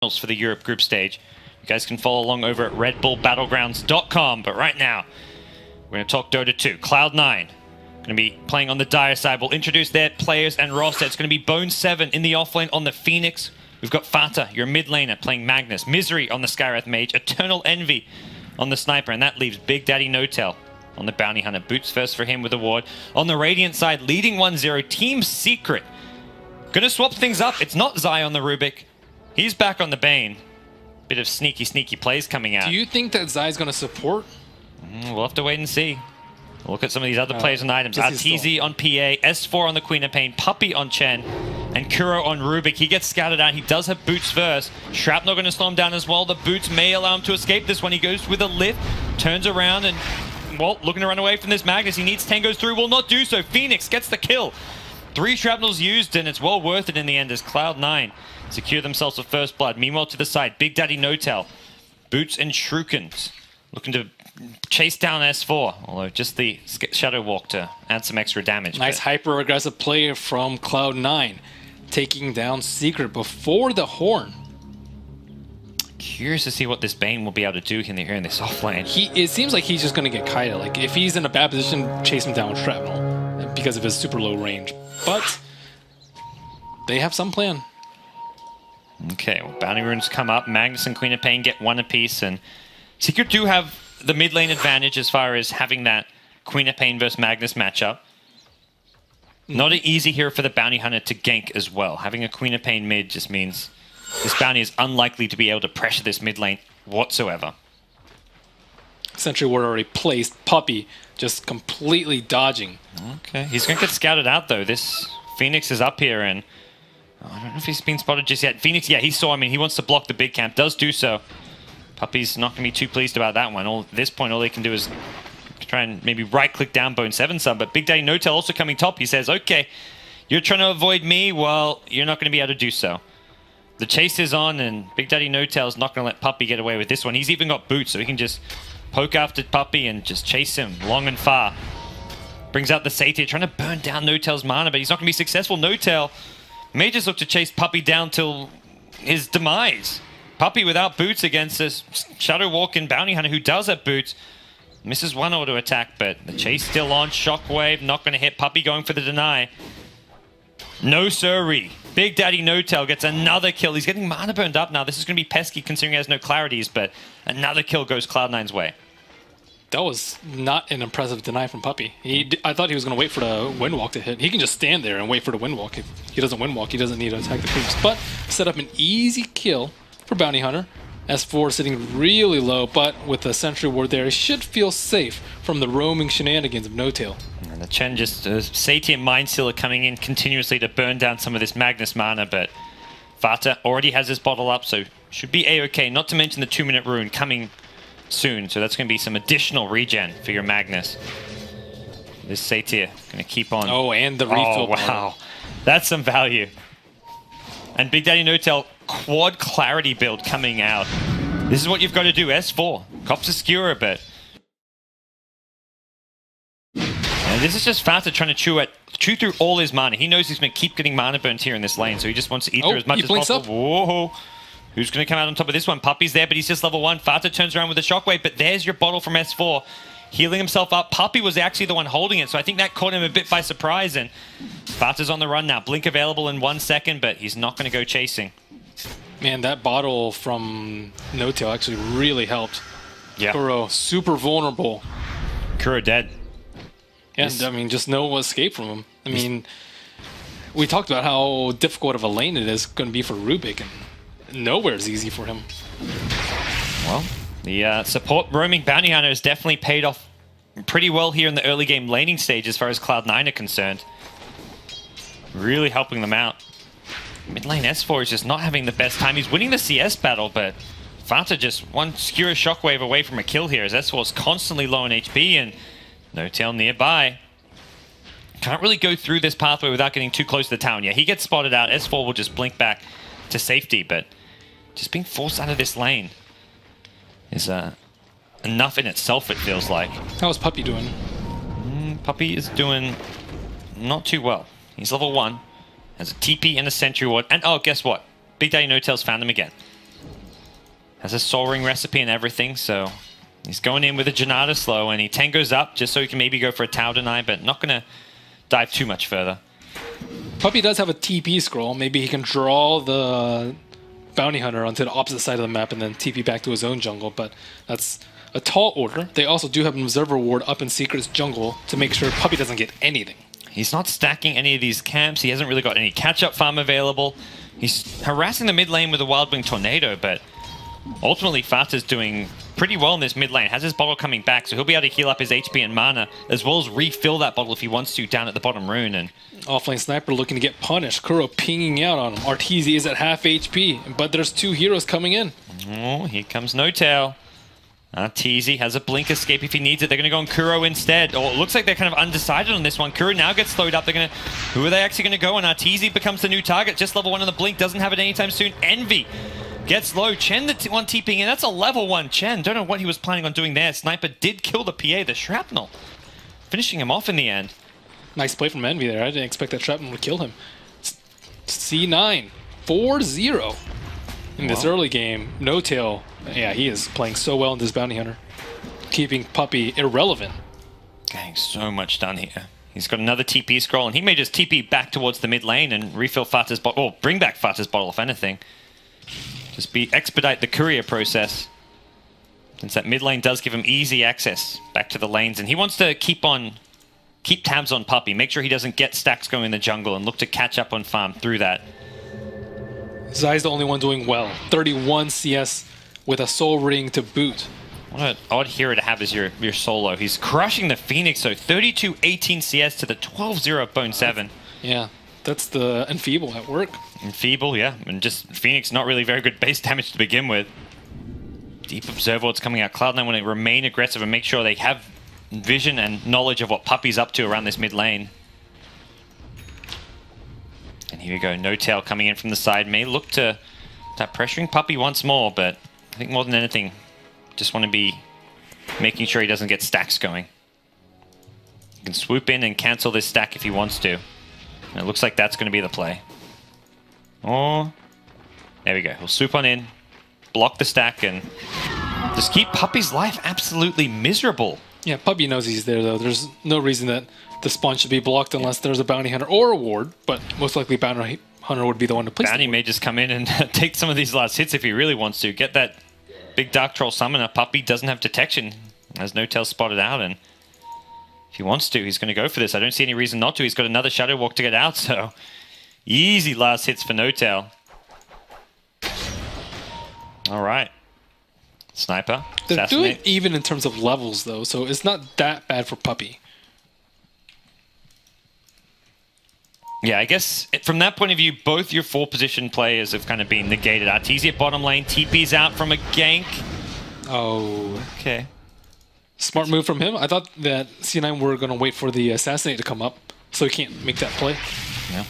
for the Europe group stage. You guys can follow along over at redbullbattlegrounds.com. But right now, we're going to talk Dota 2. CLOUD9 going to be playing on the Dire side. We'll introduce their players and roster. It's going to be Bone7 in the offlane on the Phoenix. We've got Fata, your mid laner, playing Magnus. Misery on the Skywrath Mage. Eternal Envy on the Sniper. And that leaves Big Daddy No-Tail on the Bounty Hunter. Boots first for him with a ward. On the Radiant side, leading 1-0, Team Secret. Gonna swap things up. It's not Zai on the Rubik. He's back on the Bane. Bit of sneaky plays coming out. Do you think that Zai's gonna support? We'll have to wait and see. We'll look at some of these other players and items. Arteezy on PA, S4 on the Queen of Pain, Puppey on Chen, and Kuro on Rubik. He gets scouted out. He does have Boots first. Shrapnel going to slow him down as well. The Boots may allow him to escape this one. He goes with a lift, turns around, and, well, looking to run away from this Magnus. He needs 10 goes through, will not do so. Phoenix gets the kill. 3 shrapnels used, and it's well worth it in the end as CLOUD9 secure themselves with first blood. Meanwhile, to the side, Big Daddy No-Tail, Boots and Shurikens looking to chase down S4, although just the Shadow Walk to add some extra damage. Nice hyper-aggressive play from CLOUD9, taking down Secret before the Horn. Curious to see what this Bane will be able to do here in this offlane. It seems like he's just going to get kited. Like, if he's in a bad position, chase him down with Shrapnel because of his super low range. But they have some plan. Okay, well, Bounty Runes come up. Magnus and Queen of Pain get 1 apiece, and Secret do have the mid lane advantage as far as having that Queen of Pain versus Magnus matchup. Not an easy here for the Bounty Hunter to gank as well. Having a Queen of Pain mid just means this Bounty is unlikely to be able to pressure this mid lane whatsoever. Sentry ward already placed. Puppey just completely dodging. Okay, he's going to get scouted out though. This Phoenix is up here, and I don't know if he's been spotted just yet. Phoenix, yeah, he saw him, and he wants to block the big camp. Does do so. Puppey's not going to be too pleased about that one. At this point, all they can do is try and maybe right-click down Bone7 some. But Big Daddy No-Tail also coming top. He says, okay, you're trying to avoid me. Well, you're not going to be able to do so. The chase is on, and Big Daddy No-Tail is not going to let Puppey get away with this one. He's even got boots, so he can just poke after Puppey and just chase him long and far. Brings out the Satyr, trying to burn down No-Tail's mana, but he's not going to be successful. No-Tail may just look to chase Puppey down till his demise. Puppey without boots against this Shadow Walk and Bounty Hunter who does have boots. Misses one auto attack, but the chase still on. Shockwave, not going to hit. Puppey going for the deny. No siree. Big Daddy No-Tail gets another kill. He's getting mana burned up now. This is going to be pesky considering he has no clarities, but another kill goes CLOUD9's way. That was not an impressive deny from Puppey. I thought he was going to wait for the Windwalk to hit. He can just stand there and wait for the Windwalk. If he doesn't Windwalk, he doesn't need to attack the creeps. But set up an easy kill for Bounty Hunter. S4 sitting really low, but with the Sentry Ward there, he should feel safe from the roaming shenanigans of No-Tail. And the Chen just, Satyr and Mindsealer coming in continuously to burn down some of this Magnus mana, but Vata already has his bottle up, so should be A-okay. Not to mention the 2-minute rune coming soon, so that's going to be some additional regen for your Magnus. This Satyr going to keep on. Oh, and the refill. Oh, wow. That's some value. And Big Daddy No-Tail quad clarity build coming out. This is what you've got to do. S4. Cops a skewer a bit. And this is just Fata trying to chew through all his mana. He knows he's going to keep getting mana burnt here in this lane, so he just wants to eat through as much as possible. Whoa. Who's going to come out on top of this one? Puppey's there, but he's just level 1. Fata turns around with a shockwave, but there's your bottle from S4. Healing himself up. Puppey was actually the one holding it, so I think that caught him a bit by surprise. And Fata's on the run now. Blink available in 1 second, but he's not going to go chasing. Man, that bottle from No-Tail actually really helped. Yeah. Kuro, super vulnerable. Kuro dead. And, I mean, just no escape from him. I mean, we talked about how difficult of a lane it is going to be for Rubik, and nowhere's easy for him. Well, the support roaming Bounty Hunter has definitely paid off pretty well here in the early game laning stage as far as CLOUD9 are concerned. Really helping them out. Mid lane S4 is just not having the best time. He's winning the CS battle, but Fata just one skewer shockwave away from a kill here as S4 is constantly low on HP and No-Tail nearby. Can't really go through this pathway without getting too close to the town. Yeah, he gets spotted out. S4 will just blink back to safety, but just being forced out of this lane is enough in itself, it feels like. How's Puppey doing? Puppey is doing not too well. He's level 1, has a TP and a Sentry Ward, and oh, guess what? Big Daddy No-Tail's found him again. Has a Soul Ring recipe and everything, so he's going in with a Janata slow, and he Tango's up just so he can maybe go for a Tau Deny, but not going to dive too much further. Puppy does have a TP scroll. Maybe he can draw the Bounty Hunter onto the opposite side of the map and then TP back to his own jungle, but that's a tall order. They also do have an Observer Ward up in Secret's jungle to make sure Puppy doesn't get anything. He's not stacking any of these camps. He hasn't really got any catch-up farm available. He's harassing the mid lane with a Wild Wing Tornado, but ultimately Fata's doing pretty well in this mid lane. Has his bottle coming back, so he'll be able to heal up his HP and mana, as well as refill that bottle if he wants to down at the bottom rune. And offlane Sniper looking to get punished. Kuro pinging out on him. Arteezy is at half HP, but there's 2 heroes coming in. Oh, here comes No Tail. Arteezy has a blink escape if he needs it. They're going to go on Kuro instead. Or it looks like they're kind of undecided on this one. Kuro now gets slowed up. They're going to... Who are they actually going to go on? Arteezy becomes the new target. Just level 1 on the blink. Doesn't have it anytime soon. Envy gets low. Chen the one TPing in. That's a level 1 Chen. Don't know what he was planning on doing there. Sniper did kill the PA, the Shrapnel. Finishing him off in the end. Nice play from Envy there. I didn't expect that Shrapnel to kill him. C9. 4-0 in this early game. No Tail. Yeah, he is playing so well in this Bounty Hunter. Keeping Puppy irrelevant. Getting so much done here. He's got another TP scroll, and he may just TP back towards the mid lane and refill Fata's bottle, or bring back Fata's bottle, if anything. Just expedite the courier process. Since that mid lane does give him easy access back to the lanes, and he wants to keep tabs on Puppy, make sure he doesn't get stacks going in the jungle, and look to catch up on farm through that. Zai's the only one doing well. 31 CS with a Soul Ring to boot. What an odd hero to have as your solo. He's crushing the Phoenix, so 32-18 CS to the 12-0 Bone 7. Yeah, that's the Enfeeble at work. Enfeeble, yeah. And just Phoenix, not really very good base damage to begin with. Deep Observer Ward's coming out. Cloud9 want to remain aggressive and make sure they have vision and knowledge of what Puppy's up to around this mid lane. And here we go. No Tail coming in from the side. May look to start pressuring Puppy once more, but I think more than anything, just want to be making sure he doesn't get stacks going. He can swoop in and cancel this stack if he wants to. And it looks like that's going to be the play. Oh, there we go. He'll swoop on in, block the stack, and just keep Puppy's life absolutely miserable. Yeah, Puppy knows he's there, though. There's no reason that the spawn should be blocked unless there's a Bounty Hunter or a ward, but most likely Bounty Hunter would be the one to place. Bounty may just come in and take some of these last hits if he really wants to. Get that big Dark Troll Summoner. Puppy doesn't have detection. Has No Tail spotted out, and if he wants to, he's going to go for this. I don't see any reason not to. He's got another Shadow Walk to get out, so easy last hits for No Tail. All right. Sniper. They're doing even in terms of levels, though, so it's not that bad for Puppy. Yeah, I guess from that point of view, both your 4-position players have kind of been negated. Arteezy at bottom lane, TP's out from a gank. Oh. Okay. Smart move from him. I thought that C9 were going to wait for the Assassinate to come up, so he can't make that play. Yeah.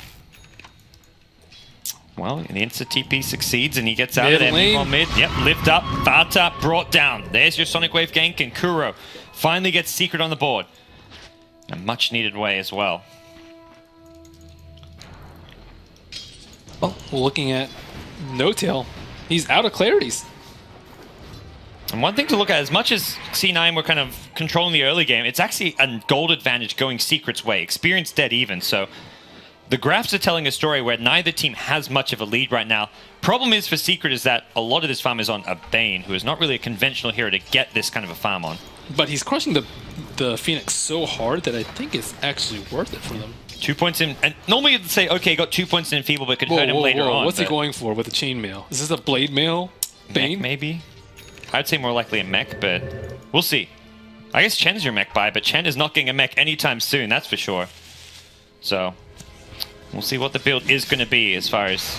Well, the insta-TP succeeds, and he gets out of there. Meanwhile, mid. Yep, lift up. Fata brought down. There's your Sonic Wave gank, and Kuro finally gets Secret on the board. A much-needed way as well. Well, looking at No Tail, he's out of clarities. And one thing to look at, as much as C9 were kind of controlling the early game, it's actually a gold advantage going Secret's way. Experience dead even, so the graphs are telling a story where neither team has much of a lead right now. Problem is for Secret is that a lot of this farm is on a Bane, who is not really a conventional hero to get this kind of a farm on. But he's crushing the Phoenix so hard that I think it's actually worth it for them. 2 points in, and normally you'd say, okay, got 2 points in Enfeeble, but could hurt him later on. What's he going for with the chainmail? Is this a blade mail? Bane? Mech, maybe? I'd say more likely a mech, but we'll see. I guess Chen's your mech buy, but Chen is not getting a mech anytime soon, that's for sure. So we'll see what the build is going to be as far as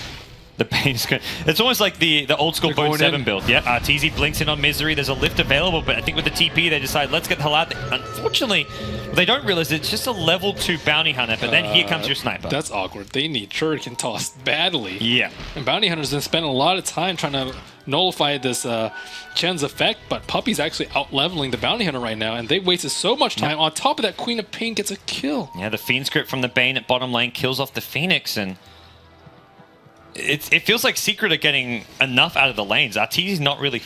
the Bane's going. It's almost like the old school Bone 7 build. Yeah, Arteezy blinks in on Misery. There's a lift available, but I think with the TP they decide, let's get the hell out there. Unfortunately, they don't realize it's just a level 2 Bounty Hunter, but then here comes your Sniper. That's awkward. They need Shuriken tossed badly. Yeah. And Bounty Hunter's been spending a lot of time trying to nullify this Chen's effect, but Puppy's actually out-leveling the Bounty Hunter right now, and they wasted so much time. On top of that, Queen of Pain gets a kill. Yeah, the Fiend script from the Bane at bottom lane kills off the Phoenix, and it feels like Secret are getting enough out of the lanes. Arteezy's not really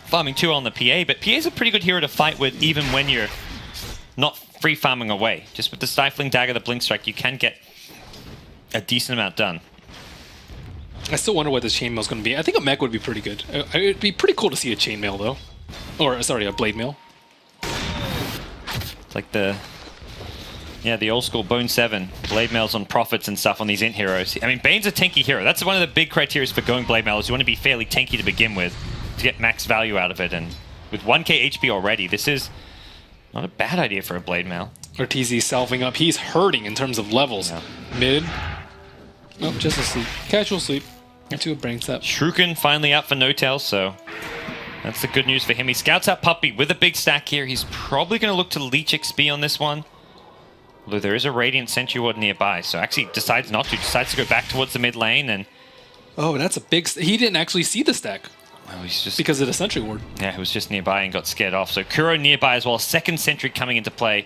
farming too well on the PA, but PA's a pretty good hero to fight with even when you're not free farming away. Just with the Stifling Dagger, the Blink Strike, you can get a decent amount done. I still wonder what this chainmail is going to be. I think a mech would be pretty good. It'd be pretty cool to see a chainmail though. Or, sorry, a blade mail. It's like the old school Bone 7, blade mails on Prophets and stuff on these int heroes. I mean, Bane's a tanky hero. That's one of the big criteria for going blade mail is you want to be fairly tanky to begin with to get max value out of it. And with 1k HP already, this is not a bad idea for a blade mail. Arteezy salving up. He's hurting in terms of levels. Yeah. Mid. Oh, just a sleep. Casual sleep. Into a brain sap. Shuriken finally out for no-tail, so that's the good news for him. He scouts out Puppey with a big stack here. He's probably going to look to leech XP on this one. Although there is a Radiant Sentry Ward nearby, so actually decides not to. Decides to go back towards the mid lane and... Oh, that's a big... He didn't actually see the stack. Well, he's just... Because of the Sentry Ward. Yeah, he was just nearby and got scared off. So Kuro nearby as well. Second Sentry coming into play.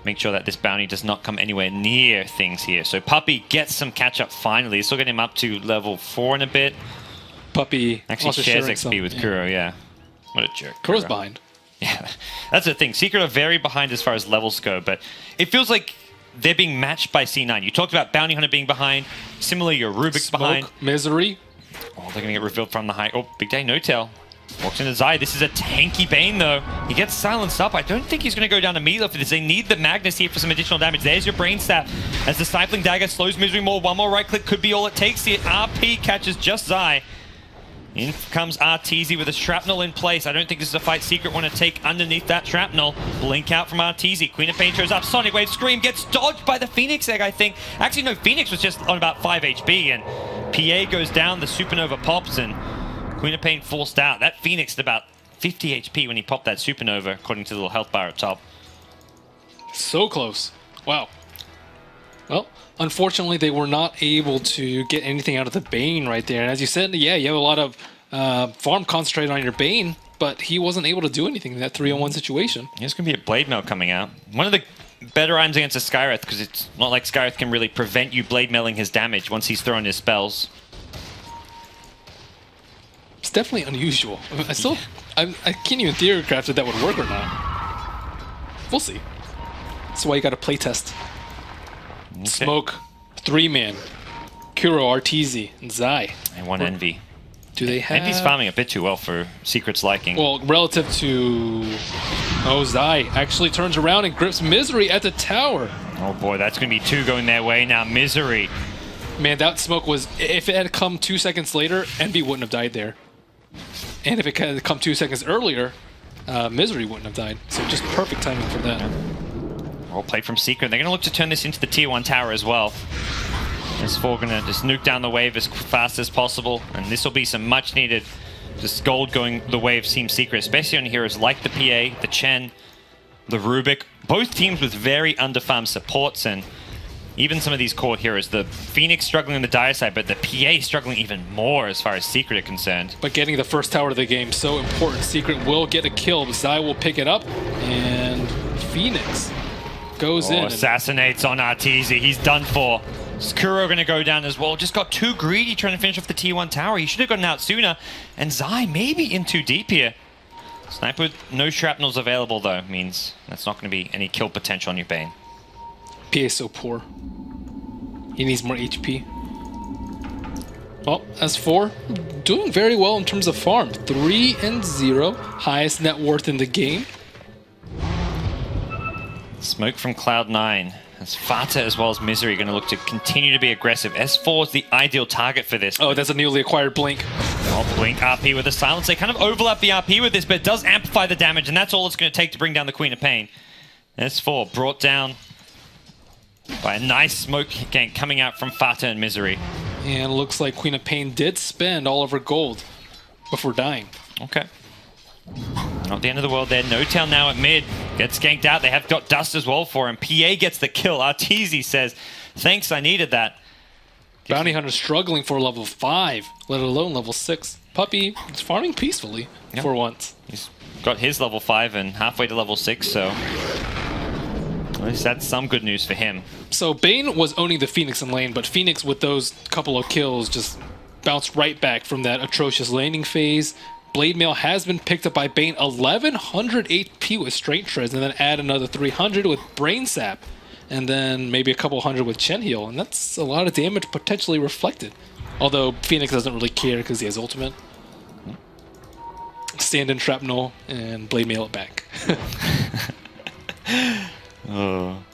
Make sure that this bounty does not come anywhere near things here. So Puppey gets some catch-up finally. He's still getting him up to level 4 in a bit. Puppey actually shares XP with Kuro, yeah. What a jerk. Kuro's behind. Yeah, that's the thing. Secret are very behind as far as levels go, but it feels like they're being matched by C9. You talked about Bounty Hunter being behind. Similarly, your Rubik's Smoke, behind. Misery. Oh, they're going to get revealed from the high. Oh, Big Day no-tail. Walks into Zai. This is a tanky Bane, though. He gets silenced up. I don't think he's going to go down immediately for this. They need the Magnus here for some additional damage. There's your Brain Stab. As the Stifling Dagger slows Misery more. One more right click could be all it takes here. RP catches just Zai. In comes Arteezy with a shrapnel in place. I don't think this is a fight Secret want to take underneath that shrapnel. Blink out from Arteezy. Queen of Pain shows up. Sonic Wave Scream gets dodged by the Phoenix Egg, I think. Actually, no, Phoenix was just on about 5 HP, and PA goes down. The Supernova pops, and Queen of Pain forced out. That Phoenix at about 50 HP when he popped that Supernova, according to the little health bar at top. So close. Wow. Well, unfortunately, they were not able to get anything out of the Bane right there. And as you said, yeah, you have a lot of farm concentrated on your Bane, but he wasn't able to do anything in that 3-on-1 situation. There's going to be a Blade Mail coming out. One of the better items against a Skywrath, because it's not like Skywrath can really prevent you Blade Mailing his damage once he's thrown his spells. It's definitely unusual. I can't even theorycraft if that would work or not. We'll see. That's why you got to playtest. Okay. Smoke, 3-man, Kuro, Arteezy, and Zai. And one Envy. Do they have... Envy's farming a bit too well for Secret's liking. Well, relative to... Oh, Zai actually turns around and grips Misery at the tower. Oh boy, that's going to be 2 going their way now. Misery. Man, that smoke was... If it had come 2 seconds later, Envy wouldn't have died there. And if it had come 2 seconds earlier, Misery wouldn't have died. So just perfect timing for that. Yeah. Well played from Secret. They're going to look to turn this into the tier 1 tower as well. S4 going to just nuke down the wave as fast as possible. And this will be some much needed just gold going the way of Team Secret, especially on heroes like the PA, the Chen, the Rubik. Both teams with very underfarmed supports, and even some of these core heroes. The Phoenix struggling on the dire side, but the PA struggling even more as far as Secret are concerned. But getting the first tower of the game, so important. Secret will get a kill. Zai will pick it up, and Phoenix goes in. Assassinates on Arteezy. He's done for. Kuro going to go down as well. Just got too greedy trying to finish off the tier 1 tower. He should have gotten out sooner. And Zai maybe in too deep here. Sniper with no shrapnels available, though, means that's not going to be any kill potential on your Bane. PA is so poor. He needs more HP. Well, S4 doing very well in terms of farm. 3-0, highest net worth in the game. Smoke from Cloud9. As Fata as well as Misery going to look to continue to be aggressive. S4 is the ideal target for this. Oh, that's a newly acquired Blink. Oh, Blink RP with a silence. They kind of overlap the RP with this, but it does amplify the damage, and that's all it's going to take to bring down the Queen of Pain. S4 brought down by a nice smoke gank coming out from Fata and Misery. And looks like Queen of Pain did spend all of her gold before dying. Okay. Not the end of the world there. No-tail now at mid. Gets ganked out. They have got Dust as well for him. PA gets the kill. Arteezy says, thanks, I needed that. Bounty Hunter struggling for level 5, let alone level 6. Puppey is farming peacefully for once. He's got his level 5 and halfway to level 6, so at least that's some good news for him. So Bane was owning the Phoenix in lane, but Phoenix with those couple of kills just bounced right back from that atrocious laning phase. Blade Mail has been picked up by Bane, 1100 HP with Strength Treads, and then add another 300 with Brain Sap, and then maybe a couple hundred with Chen Heal, and that's a lot of damage potentially reflected. Although Phoenix doesn't really care because he has ultimate. Stand-in Shrapnel and Blade Mail it back.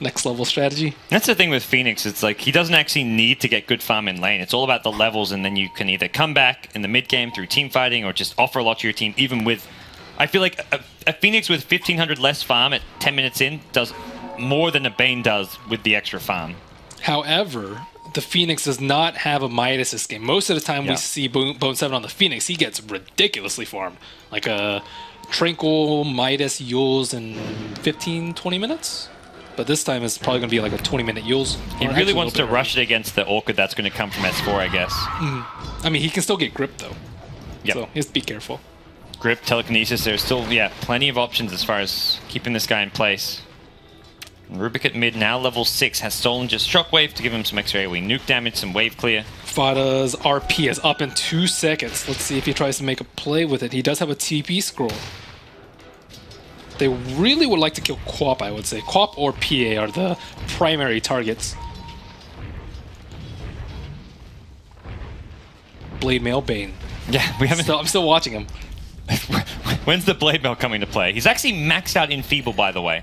Next level strategy. That's the thing with Phoenix. It's like he doesn't actually need to get good farm in lane. It's all about the levels, and then you can either come back in the mid game through team fighting or just offer a lot to your team. Even with, I feel like a Phoenix with 1500 less farm at 10 minutes in does more than a Bane does with the extra farm. However, the Phoenix does not have a Midas this game. Most of the time we see Bone 7 on the Phoenix, he gets ridiculously farmed. Like a Tranquil, Midas, Yules in 15-20 minutes. But this time it's probably going to be like a 20-minute Yules. He really wants to rush it against the Orchid that's going to come from S4, I guess. I mean, he can still get Grip, though. Yep. So he has to be careful. Grip, Telekinesis, there's still, plenty of options as far as keeping this guy in place. Rubik at mid, now level 6, has stolen just Shockwave to give him some extra AoE nuke damage, some wave clear. Fada's RP is up in 2 seconds. Let's see if he tries to make a play with it. He does have a TP scroll. They really would like to kill Quap, I would say. Quap or PA are the primary targets. Blade Mail Bane. Yeah, we haven't... I'm still watching him. When's the Blade Mail coming to play? He's actually maxed out Enfeeble, by the way.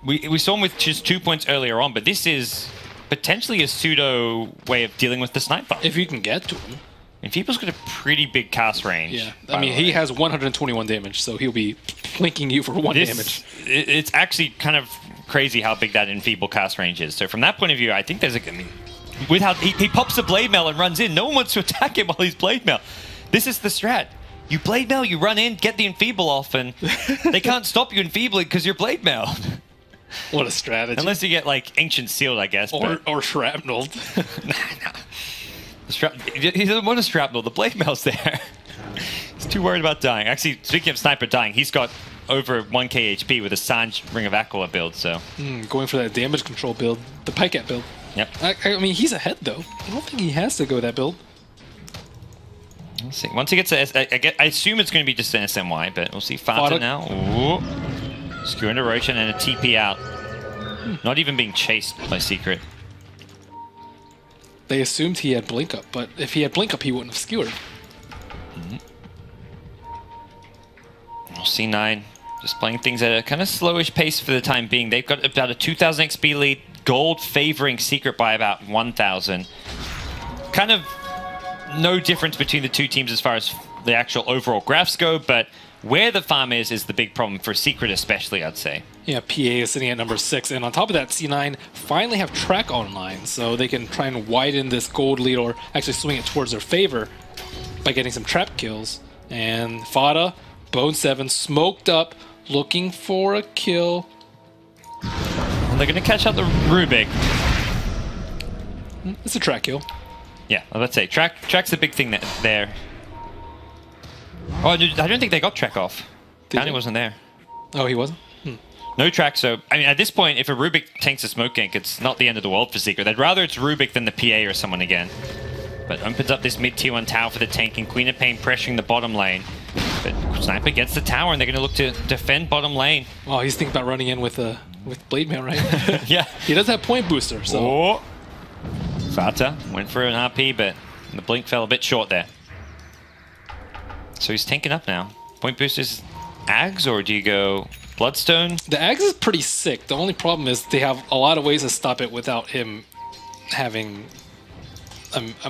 We saw him with just 2 points earlier on, but this is potentially a pseudo way of dealing with the sniper. If you can get to him. Enfeeble's got a pretty big cast range. Yeah, I mean, he has 121 damage, so he'll be plinking you for 1 damage. It's actually kind of crazy how big that Enfeeble cast range is. So from that point of view, I think there's a... I mean, with how he pops the Blade Mail and runs in, no one wants to attack him while he's Blade Mail. This is the strat. You Blade Mail, you run in, get the Enfeeble off, and they can't stop you Enfeebling because you're Blade Mail. What a strategy. Unless you get, like, Ancient Sealed, I guess. Or Shrapnel. Nah. He doesn't want a Shrapnel. The Blade Mail's there. He's too worried about dying. Actually, speaking of Sniper dying, he's got over 1k HP with a Sanj Ring of Aquila build, so... going for that damage control build. The Pycat build. Yep. I mean, he's ahead, though. I don't think he has to go that build. Let's see. Once he gets a... I assume it's going to be just an SMY, but we'll see. Fata now. Ooh. Skewer into Roshan and a TP out. Not even being chased by Secret. They assumed he had Blink Up, but if he had Blink Up, he wouldn't have skewered. C9 just playing things at a kind of slowish pace for the time being. They've got about a 2,000 XP lead. Gold favoring Secret by about 1,000. Kind of no difference between the two teams as far as the actual overall graphs go, but where the farm is the big problem for Secret especially, I'd say. Yeah, PA is sitting at number 6, and on top of that, C9 finally have track online, so they can try and widen this gold lead or actually swing it towards their favor by getting some trap kills. And Fada, Bone 7, smoked up, looking for a kill. Well, they're going to catch out the Rubik. It's a track kill. Yeah, I was about to say, track's the big thing there. Oh, I don't think they got track off. Downey wasn't there. Oh, he wasn't? No track, so, I mean, at this point, if a Rubik tanks a smoke gank, it's not the end of the world for Secret. They'd rather it's Rubik than the PA or someone again. But opens up this mid-tier 1 tower for the tanking. Queen of Pain pressuring the bottom lane. But Sniper gets the tower, and they're going to look to defend bottom lane. Oh, he's thinking about running in with Blade Mail, right? Yeah. He does have point booster, so... Oh. Fata went for an RP, but the blink fell a bit short there. So he's tanking up now. Point boosters Ags, or do you go Bloodstone? The Ags is pretty sick. The only problem is they have a lot of ways to stop it without him having...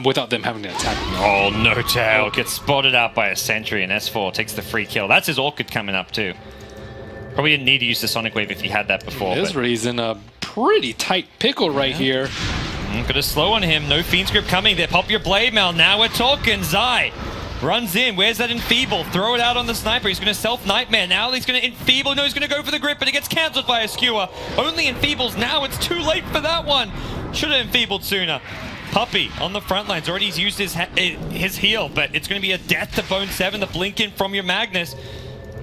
without them having to attack him. Oh, no tail. Gets spotted out by a sentry, and S4 takes the free kill. That's his Orchid coming up too. Probably didn't need to use the Sonic Wave if he had that before. Israel's in a pretty tight pickle right here. Got a slow on him. No Fiend Script coming. They pop your Blade Mail. Now we're talking. Zai runs in. Where's that Enfeeble? Throw it out on the Sniper. He's going to self-Nightmare. Now he's going to Enfeeble. No, he's going to go for the Grip, but it gets cancelled by a Skewer. Only Enfeebles now. It's too late for that one. Should have Enfeebled sooner. Puppy on the front lines. Already used his heal, but it's going to be a death to Bone 7. The blink in from your Magnus.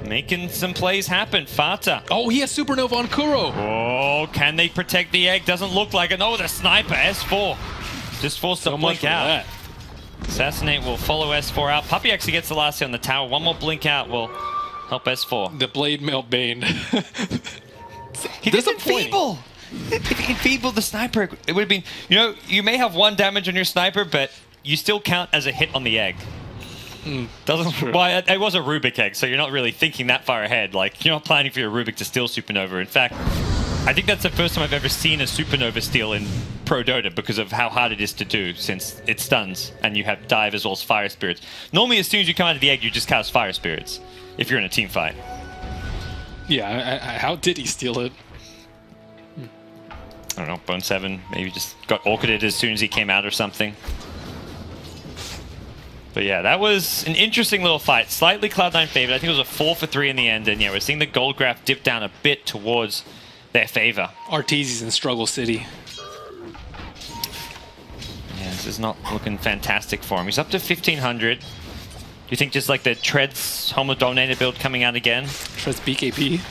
Making some plays happen. Fata. Oh, he has Supernova on Kuro. Oh. Oh, can they protect the egg? Doesn't look like it. Oh, the sniper, S4. Just forced to blink out. That. Assassinate will follow S4 out. Puppey actually gets the last hit on the tower. One more blink out will help S4. The blade mail Bane. He didn't enfeeble. If he enfeebled the sniper, it would have been, you know, you may have 1 damage on your sniper, but you still count as a hit on the egg. Doesn't. Well, it was a Rubik egg, so you're not really thinking that far ahead. Like, you're not planning for your Rubik to steal Supernova. In fact, I think that's the first time I've ever seen a Supernova steal in Pro Dota because of how hard it is to do, since it stuns and you have dive as well as fire spirits. Normally, as soon as you come out of the egg, you just cast fire spirits if you're in a team fight. Yeah, how did he steal it? I don't know, Bone 7 maybe just got orchided as soon as he came out or something. But yeah, that was an interesting little fight. Slightly Cloud9 favored. I think it was a 4 for 3 in the end. And yeah, we're seeing the gold graph dip down a bit towards their favor. Arteezy's in Struggle City. Yeah, this is not looking fantastic for him. He's up to 1,500. Do you think just like the Treads Homo Dominator build coming out again? Treads BKB.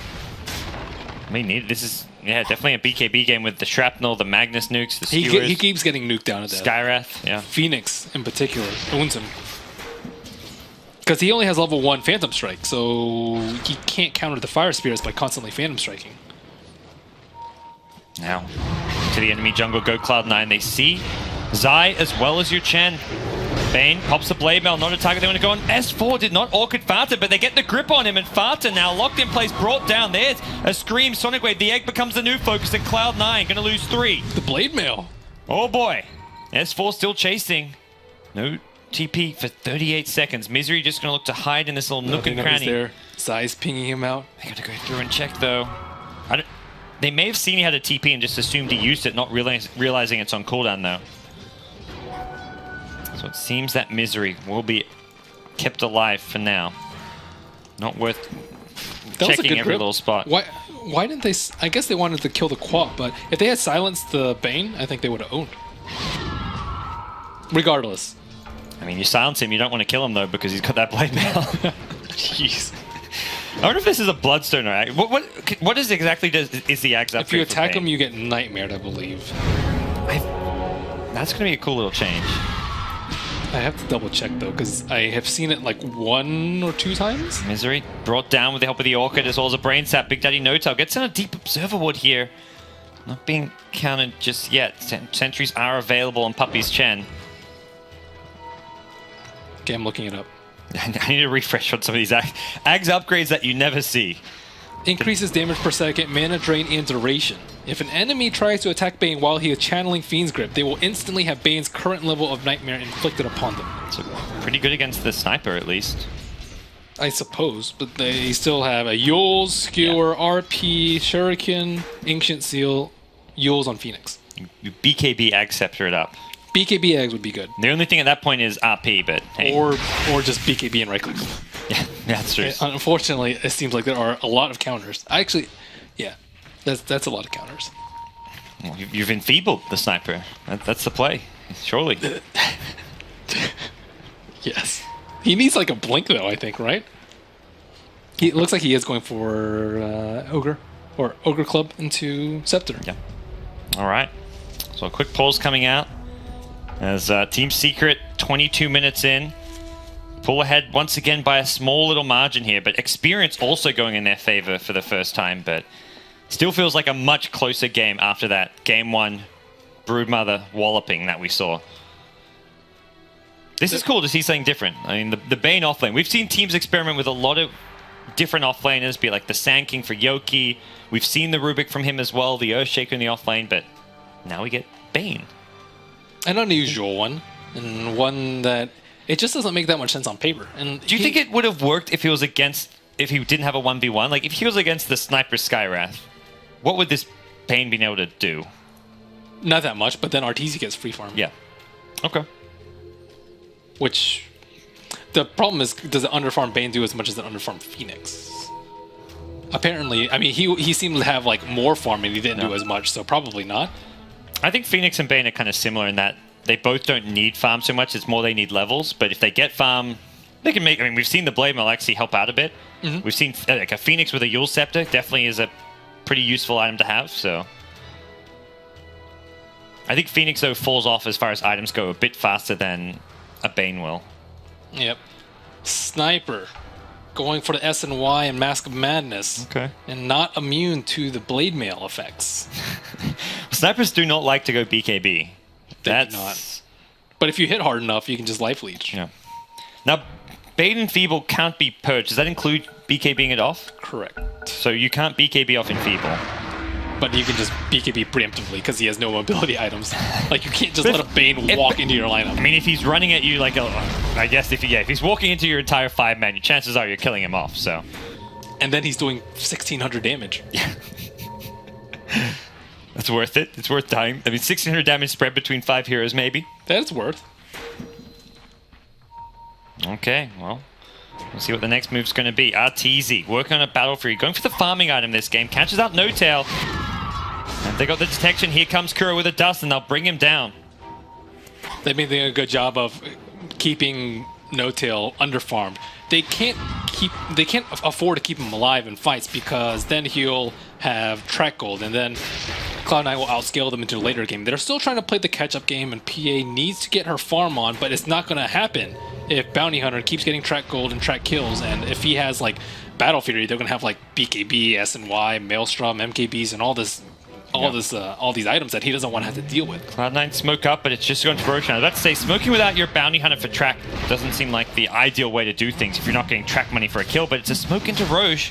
I mean, this is, yeah, definitely a BKB game with the Shrapnel, the Magnus nukes, the Skewers. He keeps getting nuked down to death. Skyrath, yeah. Phoenix, in particular, owns him. Because he only has level 1 Phantom Strike, so he can't counter the Fire Spirits by constantly Phantom Striking. Now, to the enemy jungle go Cloud9. They see Zai as well as your Chen. Bane pops the Blade Mail, not a target they want to go on. S4 did not Orchid Fata, but they get the grip on him, and Fata now locked in place, brought down. There's a Scream, Sonic Wave. The egg becomes the new focus, and Cloud9 going to lose 3. The Blade Mail. Oh boy. S4 still chasing. No TP for 38 seconds. Misery just going to look to hide in this little nook and cranny. There. Zai's pinging him out. They got to go through and check, though. They may have seen he had a TP and just assumed he used it, not realizing it's on cooldown, though. So it seems that Misery will be kept alive for now. Not worth checking every little spot. Why didn't they... I guess they wanted to kill the Quap, but if they had silenced the Bane, I think they would have owned. Regardless. I mean, you silence him, you don't want to kill him, though, because he's got that Blade Mail. Jeez. I wonder if this is a Bloodstone or Ag. What is exactly is the Ag's upgrade? If you attack him, you get Nightmared, I believe. That's going to be a cool little change. I have to double check though, because I have seen it like 1 or 2 times. Misery brought down with the help of the Orchid as well as a Brain Sap. Big Daddy No-Tail gets in a deep Observer Ward here. Not being counted just yet. Sentries are available on Puppey's Chen. Okay, I'm looking it up. I need to refresh on some of these Ag's upgrades that you never see. Increases damage per second, mana drain, and duration. If an enemy tries to attack Bane while he is channeling Fiend's Grip, they will instantly have Bane's current level of Nightmare inflicted upon them. So pretty good against the Sniper, at least. I suppose, but they still have a Yules, Skewer, RP, Shuriken, Ancient Seal, Yules on Phoenix. You BKB Ag Scepter it up. BKB Eggs would be good. The only thing at that point is RP, but hey. Or just BKB and right click. Yeah, that's true. And unfortunately, it seems like there are a lot of counters. Actually, yeah, that's a lot of counters. Well, you've enfeebled the Sniper. That's the play, surely. Yes. He needs like a blink though, I think, right? It looks like he is going for Ogre. Or Ogre Club into Scepter. Yeah. All right. So a quick pause coming out. As Team Secret, 22 minutes in. Pull ahead once again by a small little margin here, but experience also going in their favor for the first time, but still feels like a much closer game after that Game 1 Broodmother walloping that we saw. This is cool to see something different. I mean, the Bane offlane. We've seen teams experiment with a lot of different offlaners, be like the Sand King for Yoki. We've seen the Rubik from him as well, the Earthshaker in the offlane, but now we get Bane. An unusual one, and one that it just doesn't make that much sense on paper. And do you think it would have worked if he was against, if he didn't have a 1v1? Like if he was against the Sniper Skyrath, what would this Bane been able to do? Not that much, but then Arteezy gets free farm. Yeah. Okay. Which the problem is, does the underfarm Bane do as much as an underfarm Phoenix? Apparently, I mean, he seemed to have like more farm and he didn't do as much, so probably not. I think Phoenix and Bane are kind of similar in that they both don't need farm so much. It's more they need levels. But if they get farm, they can make... I mean, we've seen the Blade Mail actually help out a bit. Mm-hmm. We've seen like a Phoenix with a Yule Scepter definitely is a pretty useful item to have, so... I think Phoenix, though, falls off as far as items go a bit faster than a Bane will. Yep. Sniper. Going for the S and Y and Mask of Madness. Okay. And not immune to the Blade Mail effects. Snipers do not like to go BKB. That's not. But if you hit hard enough, you can just Life Leech. Yeah. Now, Bane and Feeble can't be purged. Does that include BKBing it off? Correct. So you can't BKB off Enfeeble. But you can just BKB preemptively because he has no mobility items. Like, you can't just let a Bane walk into your lineup. I mean, if he's running at you like a... I guess if he's walking into your entire 5-man, your chances are you're killing him off, so... And then he's doing 1,600 damage. Yeah. That's worth it. It's worth dying. I mean, 1,600 damage spread between 5 heroes, maybe. That's worth. Okay, well... We'll see what the next move's going to be. Arteezy, working on a Battle Fury, going for the farming item this game. Catches out No Tail. And they got the detection. Here comes Kuro with a dust, and they'll bring him down. They've been doing a good job of keeping No Tail underfarmed. They can't afford to keep him alive in fights because then he'll have track gold, and then CLOUD9 will outscale them into a later game. They're still trying to play the catch-up game, and PA needs to get her farm on, but it's not going to happen if Bounty Hunter keeps getting track gold and track kills, and if he has like Battle Fury, they're going to have like BKB, SNY, Maelstrom, MKBs, and all these items that he doesn't want to have to deal with. CLOUD9 smoke up, but it's just going to Roshan. I was about to say, smoking without your Bounty Hunter for track doesn't seem like the ideal way to do things if you're not getting track money for a kill, but it's a smoke into Roche.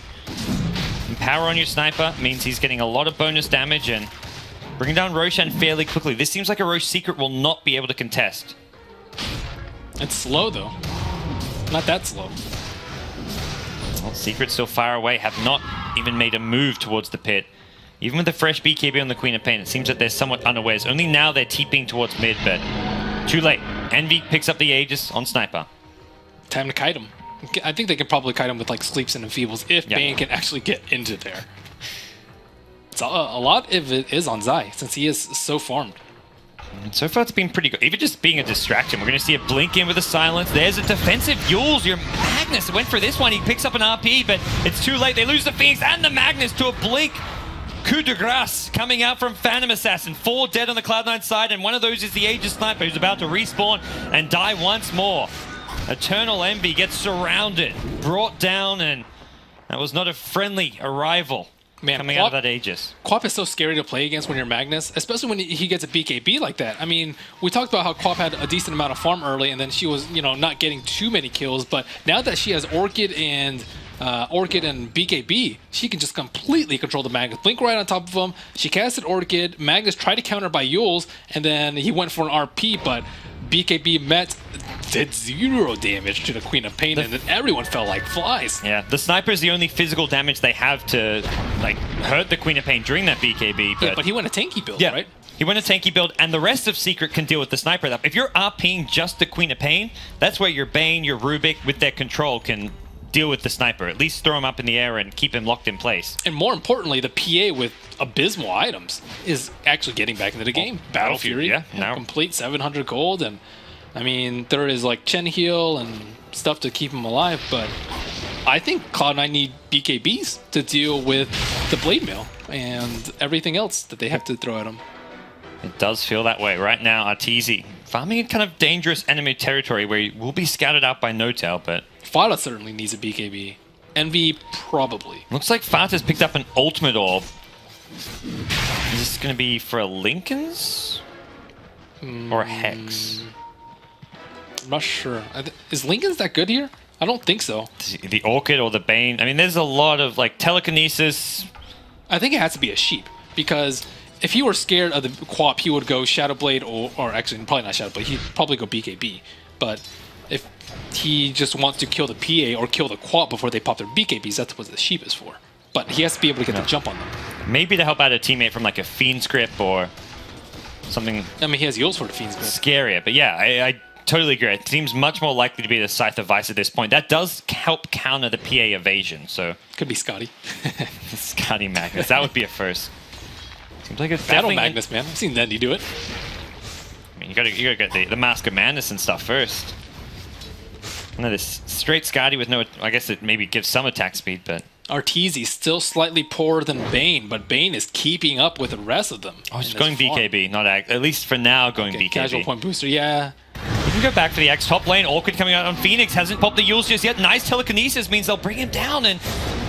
And power on your sniper means he's getting a lot of bonus damage and bringing down Roshan fairly quickly. This seems like a Roche Secret will not be able to contest. It's slow, though. Not that slow. Well, Secret's still far away, have not even made a move towards the pit. Even with the fresh BKB on the Queen of Pain, it seems that they're somewhat unawares. Only now they're TPing towards mid, but too late. Envy picks up the Aegis on Sniper. Time to kite him. I think they can probably kite him with like Sleeps and Enfeebles if Bane can actually get into there. It's a lot of it is on Zai, since he is so farmed. And so far it's been pretty good. Even just being a distraction. We're going to see a blink in with a silence. There's a defensive Yules. Your Magnus went for this one. He picks up an RP, but it's too late. They lose the Phoenix and the Magnus to a blink. Coup de grace coming out from Phantom Assassin. 4 dead on the CLOUD9 side, and one of those is the Aegis Sniper who's about to respawn and die once more. Eternal Envy gets surrounded, brought down, and that was not a friendly arrival. Man, coming out of that Aegis. Quap is so scary to play against when you're Magnus, especially when he gets a BKB like that. I mean, we talked about how Quap had a decent amount of farm early, and then she was, you know, not getting too many kills. But now that she has Orchid and BKB, she can just completely control the Magnus. Blink right on top of him. She casted Orchid. Magnus tried to counter by Yules, and then he went for an RP, but BKB met, did 0 damage to the Queen of Pain, and then everyone fell like flies. Yeah, the Sniper is the only physical damage they have to like hurt the Queen of Pain during that BKB. But, yeah, but he went a tanky build, right? He went a tanky build, and the rest of Secret can deal with the Sniper. If you're RPing just the Queen of Pain, that's where your Bane, your Rubik, with their control can deal with the Sniper. At least throw him up in the air and keep him locked in place. And more importantly, the PA with abysmal items is actually getting back into the game. Battle Fury, now complete 700 gold, and I mean, there is like Chen Heal and stuff to keep him alive, but I think CLOUD9 need BKBs to deal with the Blade Mail and everything else that they have to throw at him. It does feel that way right now. Arteezy farming in kind of dangerous enemy territory where he will be scouted out by No Tail, but Fata certainly needs a BKB. Envy probably. Looks like Fata's picked up an ultimate orb. Is this going to be for a Lincoln's? Or a Hex? I'm not sure. Is Lincoln's that good here? I don't think so. The Orchid or the Bane? I mean, there's a lot of like telekinesis. I think it has to be a Sheep, because if he were scared of the Quap, he would go Shadowblade or actually probably not Shadowblade. He'd probably go BKB. But if he just wants to kill the PA or kill the Quap before they pop their BKBs, that's what the Sheep is for. But he has to be able to get the jump on them. Maybe to help out a teammate from like a Fiend script or something. I mean, he has Yules for the Fiend script. Scarier, but yeah, I totally agree. It seems much more likely to be the Scythe of Vice at this point. That does help counter the PA evasion, so could be Scotty. Scotty Magnus. That would be a first. Seems like a Battle Magnus, man. I've seen Nendy do it. I mean, you gotta get the Mask of Madness and stuff first. No, this straight Scotty with no. I guess it maybe gives some attack speed, but Arteezy still slightly poorer than Bane, but Bane is keeping up with the rest of them. Oh, just going BKB, not at least for now going BKB. Casual point booster, yeah. We can go back for the X top lane. Awkward coming out on Phoenix. Hasn't popped the Yules just yet. Nice telekinesis means they'll bring him down. And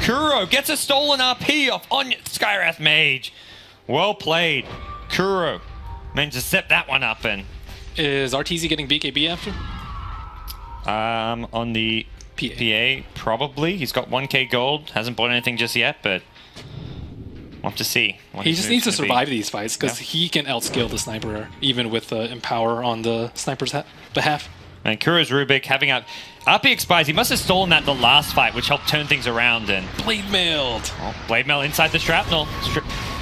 Kuro gets a stolen RP off on Skywrath Mage. Well played. Kuro managed to set that one up. And is Arteezy getting BKB after? On the PA, probably. He's got 1k gold. Hasn't bought anything just yet, but we'll have to see. He just needs to survive these fights because he can outscale the sniper, even with Empower on the sniper's behalf. And Kuro's Rubik having out RP expires. He must have stolen that the last fight, which helped turn things around. And Blade mailed. Oh, Blade mail inside the shrapnel.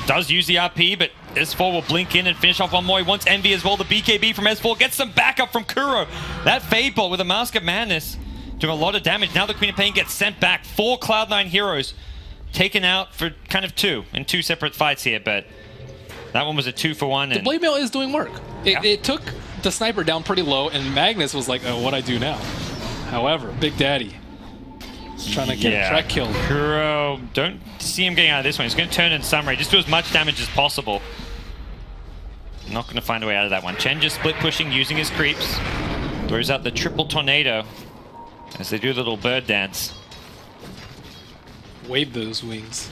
Does use the RP, but S4 will blink in and finish off one more. He wants Envy as well. The BKB from S4 gets some backup from Kuro. That Fade Bolt with a Mask of Madness doing a lot of damage. Now the Queen of Pain gets sent back. 4 Cloud9 heroes taken out for kind of 2 in 2 separate fights here, but that one was a 2-for-1. The Blade Mail is doing work. It took the sniper down pretty low, and Magnus was like, oh, what I do now? However, Big Daddy is trying to get a track kill. Kuro, don't see him getting out of this one. He's going to turn in summary. Just do as much damage as possible. Not going to find a way out of that one. Chen just split pushing, using his creeps. Throws out the triple tornado as they do the little bird dance. Wave those wings.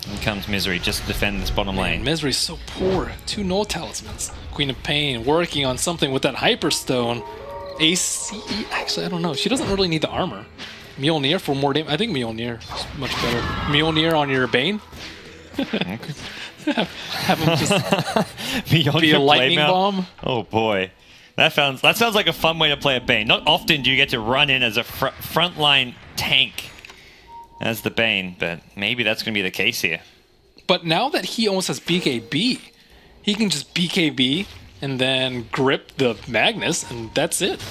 In comes Misery just to defend this bottom lane. Misery's so poor. 2 null talismans. Queen of Pain working on something with that Hyperstone. AC, actually, I don't know. She doesn't really need the armor. Mjolnir for more damage. I think Mjolnir is much better. Mjolnir on your Bane. Have him just be a lightning bomb. Oh boy. That sounds like a fun way to play a Bane. Not often do you get to run in as a frontline tank as the Bane, but maybe that's going to be the case here. But now that he almost has BKB, he can just BKB and then grip the Magnus, and that's it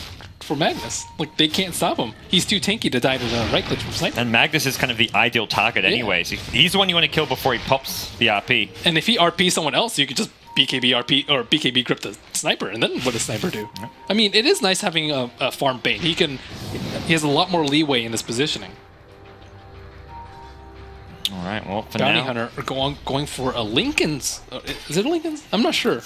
for Magnus. Like, they can't stop him. He's too tanky to die to the right click from sniper. And Magnus is kind of the ideal target anyways. He's the one you want to kill before he pops the RP. And if he RP someone else, you could just BKB RP or BKB grip the sniper, and then what does sniper do? I mean, it is nice having a farm Bane. He has a lot more leeway in his positioning. All right, well, for Bounty now, Hunter are going for a Lincoln's. Is it a Lincoln's? I'm not sure.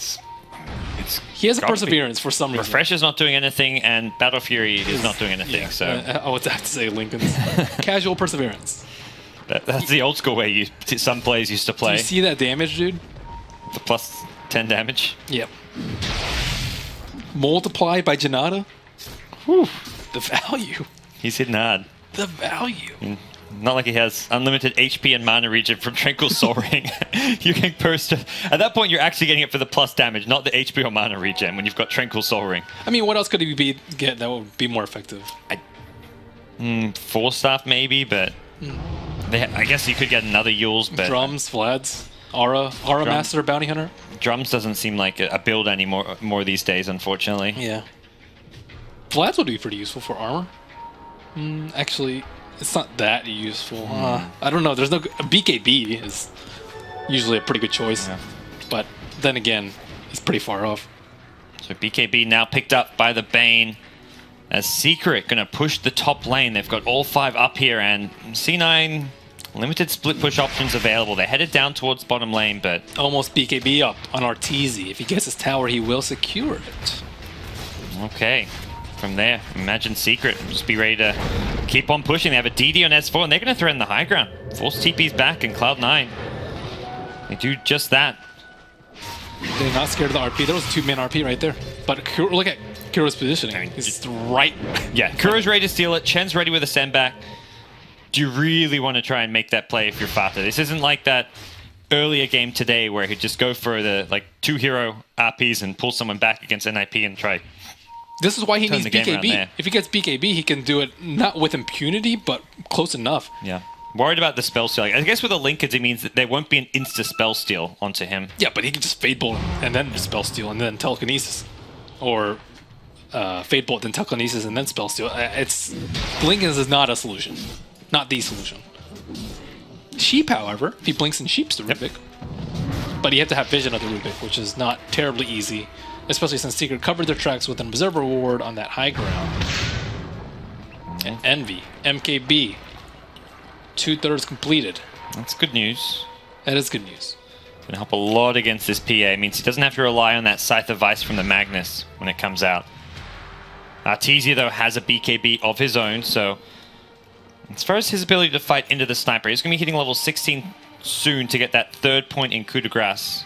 He has a Perseverance for some reason. Refresher's not doing anything, and Battle Fury is not doing anything. So I would have to say Lincoln's. Casual Perseverance. That's the old school way some players used to play. Do you see that damage, dude? The plus 10 damage. Yep. Multiplied by Janata. Whew. The value. He's hitting hard. The value. Not like he has unlimited HP and mana regen from Tranquil Soaring. You can burst. At that point, you're actually getting it for the plus damage, not the HP or mana regen when you've got Tranquil Soaring. I mean, what else could he get that would be more effective? 4-staff maybe, but I guess you could get another Yules. But Drums, Vlads, Aura Master, Bounty Hunter. Drums doesn't seem like a build anymore these days, unfortunately. Yeah. Vlads would be pretty useful for armor. Actually, it's not that useful. I don't know. There's no BKB is usually a pretty good choice, but then again, it's pretty far off. So BKB now picked up by the Bane. As Secret gonna push the top lane. They've got all 5 up here, and C9 limited split push options available. They're headed down towards bottom lane, but almost BKB up on Arteezy. If he gets his tower, he will secure it. Okay. From there, imagine Secret just be ready to keep on pushing. They have a DD on S4, and they're going to threaten the high ground. Force TP's back in Cloud9. They do just that. They're not scared of the RP. There was a 2-man RP right there. But look at Kuro's positioning. I mean, he's just right. Yeah, Kuro's ready to steal it. Chen's ready with a send back. Do you really want to try and make that play if you're Fata? This isn't like that earlier game today where he'd just go for the 2 hero RPs and pull someone back against NIP and try. This is why he needs BKB. If he gets BKB, he can do it not with impunity, but close enough. Yeah. Worried about the spell steal. I guess with the Linkage, it means that there won't be an insta spell steal onto him. Yeah, but he can just Fade Bolt and then spell steal and then telekinesis. Or Fade Bolt, then telekinesis, and then spell steal. Blinkins is not a solution. Not the solution. Sheep, however, if he blinks and sheeps the Rubik. But you have to have vision of the Rubik, which is not terribly easy. Especially since Secret covered their tracks with an Observer Ward on that high ground. And Envy, MKB. 2/3 completed. That's good news. That is good news. Going to help a lot against this PA. It means he doesn't have to rely on that Scythe of Vice from the Magnus when it comes out. Artesia, though, has a BKB of his own, so as far as his ability to fight into the sniper, he's going to be hitting level 16 soon to get that 3rd point in coup de grace.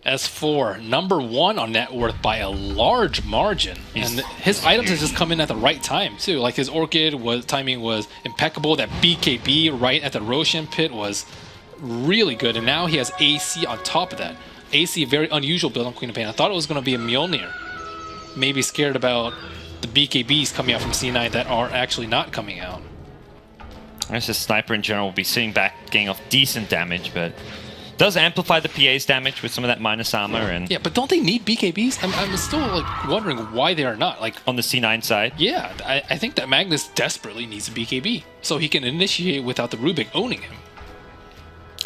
S4, #1 on net worth by a large margin. And his items have just come in at the right time, too. Like his Orchid timing was impeccable. That BKB right at the Roshan pit was really good. And now he has AC on top of that. AC, very unusual build on Queen of Pain. I thought it was going to be a Mjolnir. Maybe scared about the BKBs coming out from C9 that are actually not coming out. I guess the sniper in general will be sitting back, getting off decent damage, but does amplify the PA's damage with some of that minus armor. And yeah, but don't they need BKBs? I'm still like wondering why they are not. Like on the C9 side? Yeah, I think that Magnus desperately needs a BKB so he can initiate without the Rubik owning him.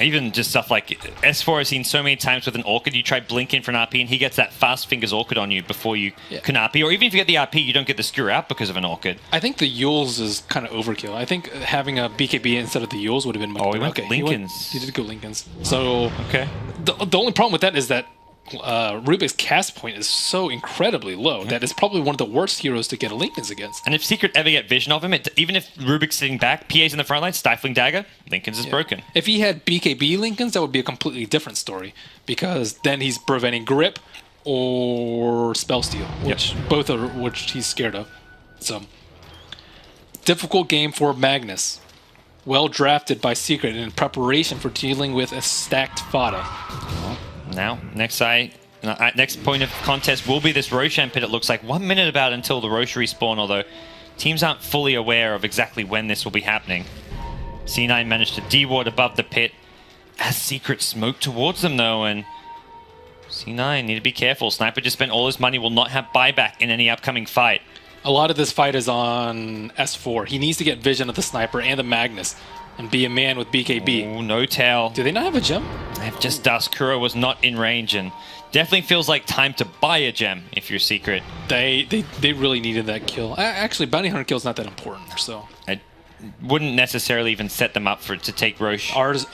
Even just stuff like S4 I've seen so many times with an Orchid, you try blinking for an RP and he gets that fast fingers Orchid on you before you can RP, or even if you get the RP, you don't get the skewer out because of an Orchid. I think the Yules is kind of overkill. I think having a BKB instead of the Yules would have been much better. He went Lincolns. He did go Lincolns. So okay. The only problem with that is that Rubik's cast point is so incredibly low that it's probably one of the worst heroes to get a Lincolns against. And if Secret ever get vision of him, even if Rubik's sitting back, PA's in the front line, Stifling Dagger, Lincolns is broken. If he had BKB Lincolns, that would be a completely different story, because then he's preventing grip or spell steal, which both are which he's scared of. So difficult game for Magnus. Well drafted by Secret in preparation for dealing with a stacked Fada. Now, next point of contest will be this Roshan pit. It looks like 1 minute about until the Roche respawn, although teams aren't fully aware of exactly when this will be happening. C9 managed to deward above the pit as Secret smoked towards them, though, and C9 need to be careful. Sniper just spent all his money, will not have buyback in any upcoming fight. A lot of this fight is on S4. He needs to get vision of the Sniper and the Magnus and be a man with BKB. Oh, no tail. Do they not have a gem? They have just dust. Kuro was not in range, and definitely feels like time to buy a gem if you're Secret. They really needed that kill. Actually, Bounty Hunter kill is not that important, so. I wouldn't necessarily even set them up to take Roche. Ours,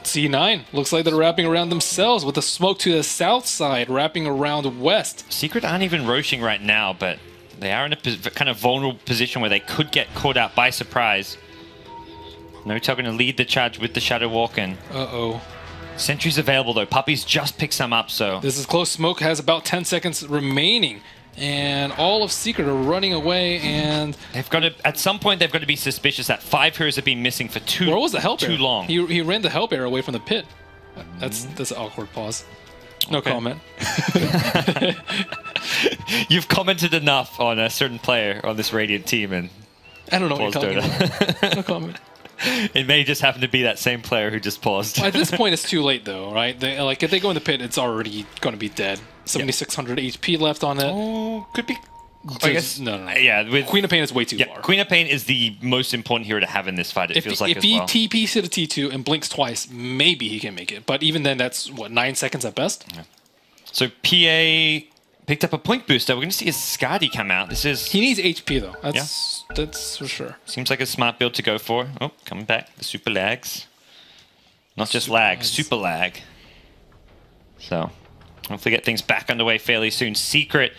C9, looks like they're wrapping around themselves with the smoke to the south side, wrapping around west. Secret aren't even roaching right now, but they are in a kind of vulnerable position where they could get caught out by surprise. No-Tail going to lead the charge with the Shadow Walk in. Uh-oh. Sentry's available, though. Puppies just picked some up, so... This is close. Smoke has about 10 seconds remaining. And all of Secret are running away, and... They've got to... At some point, they've got to be suspicious that 5 heroes have been missing for too Where was the help arrow? long. He ran the help arrow away from the pit. That's an awkward pause. No comment. You've commented enough on a certain player on this Radiant team, and... I don't know what you're talking about. No comment. It may just happen to be that same player who just paused. At this point, it's too late, though, right? Like, if they go in the pit, it's already going to be dead. 7,600 HP left on it. Oh, could be... I guess... No. Yeah, with Queen of Pain is way too far. Queen of Pain is the most important hero to have in this fight, it feels like, if he TPs to the T2 and blinks twice, maybe he can make it. But even then, that's, what, 9 seconds at best? Yeah. So PA picked up a point booster. We're going to see a Skadi come out. This is... He needs HP, though. That's for sure. Seems like a smart build to go for. Oh, coming back. The super lags. Not just lag, super lag. So, hopefully get things back underway fairly soon. Secret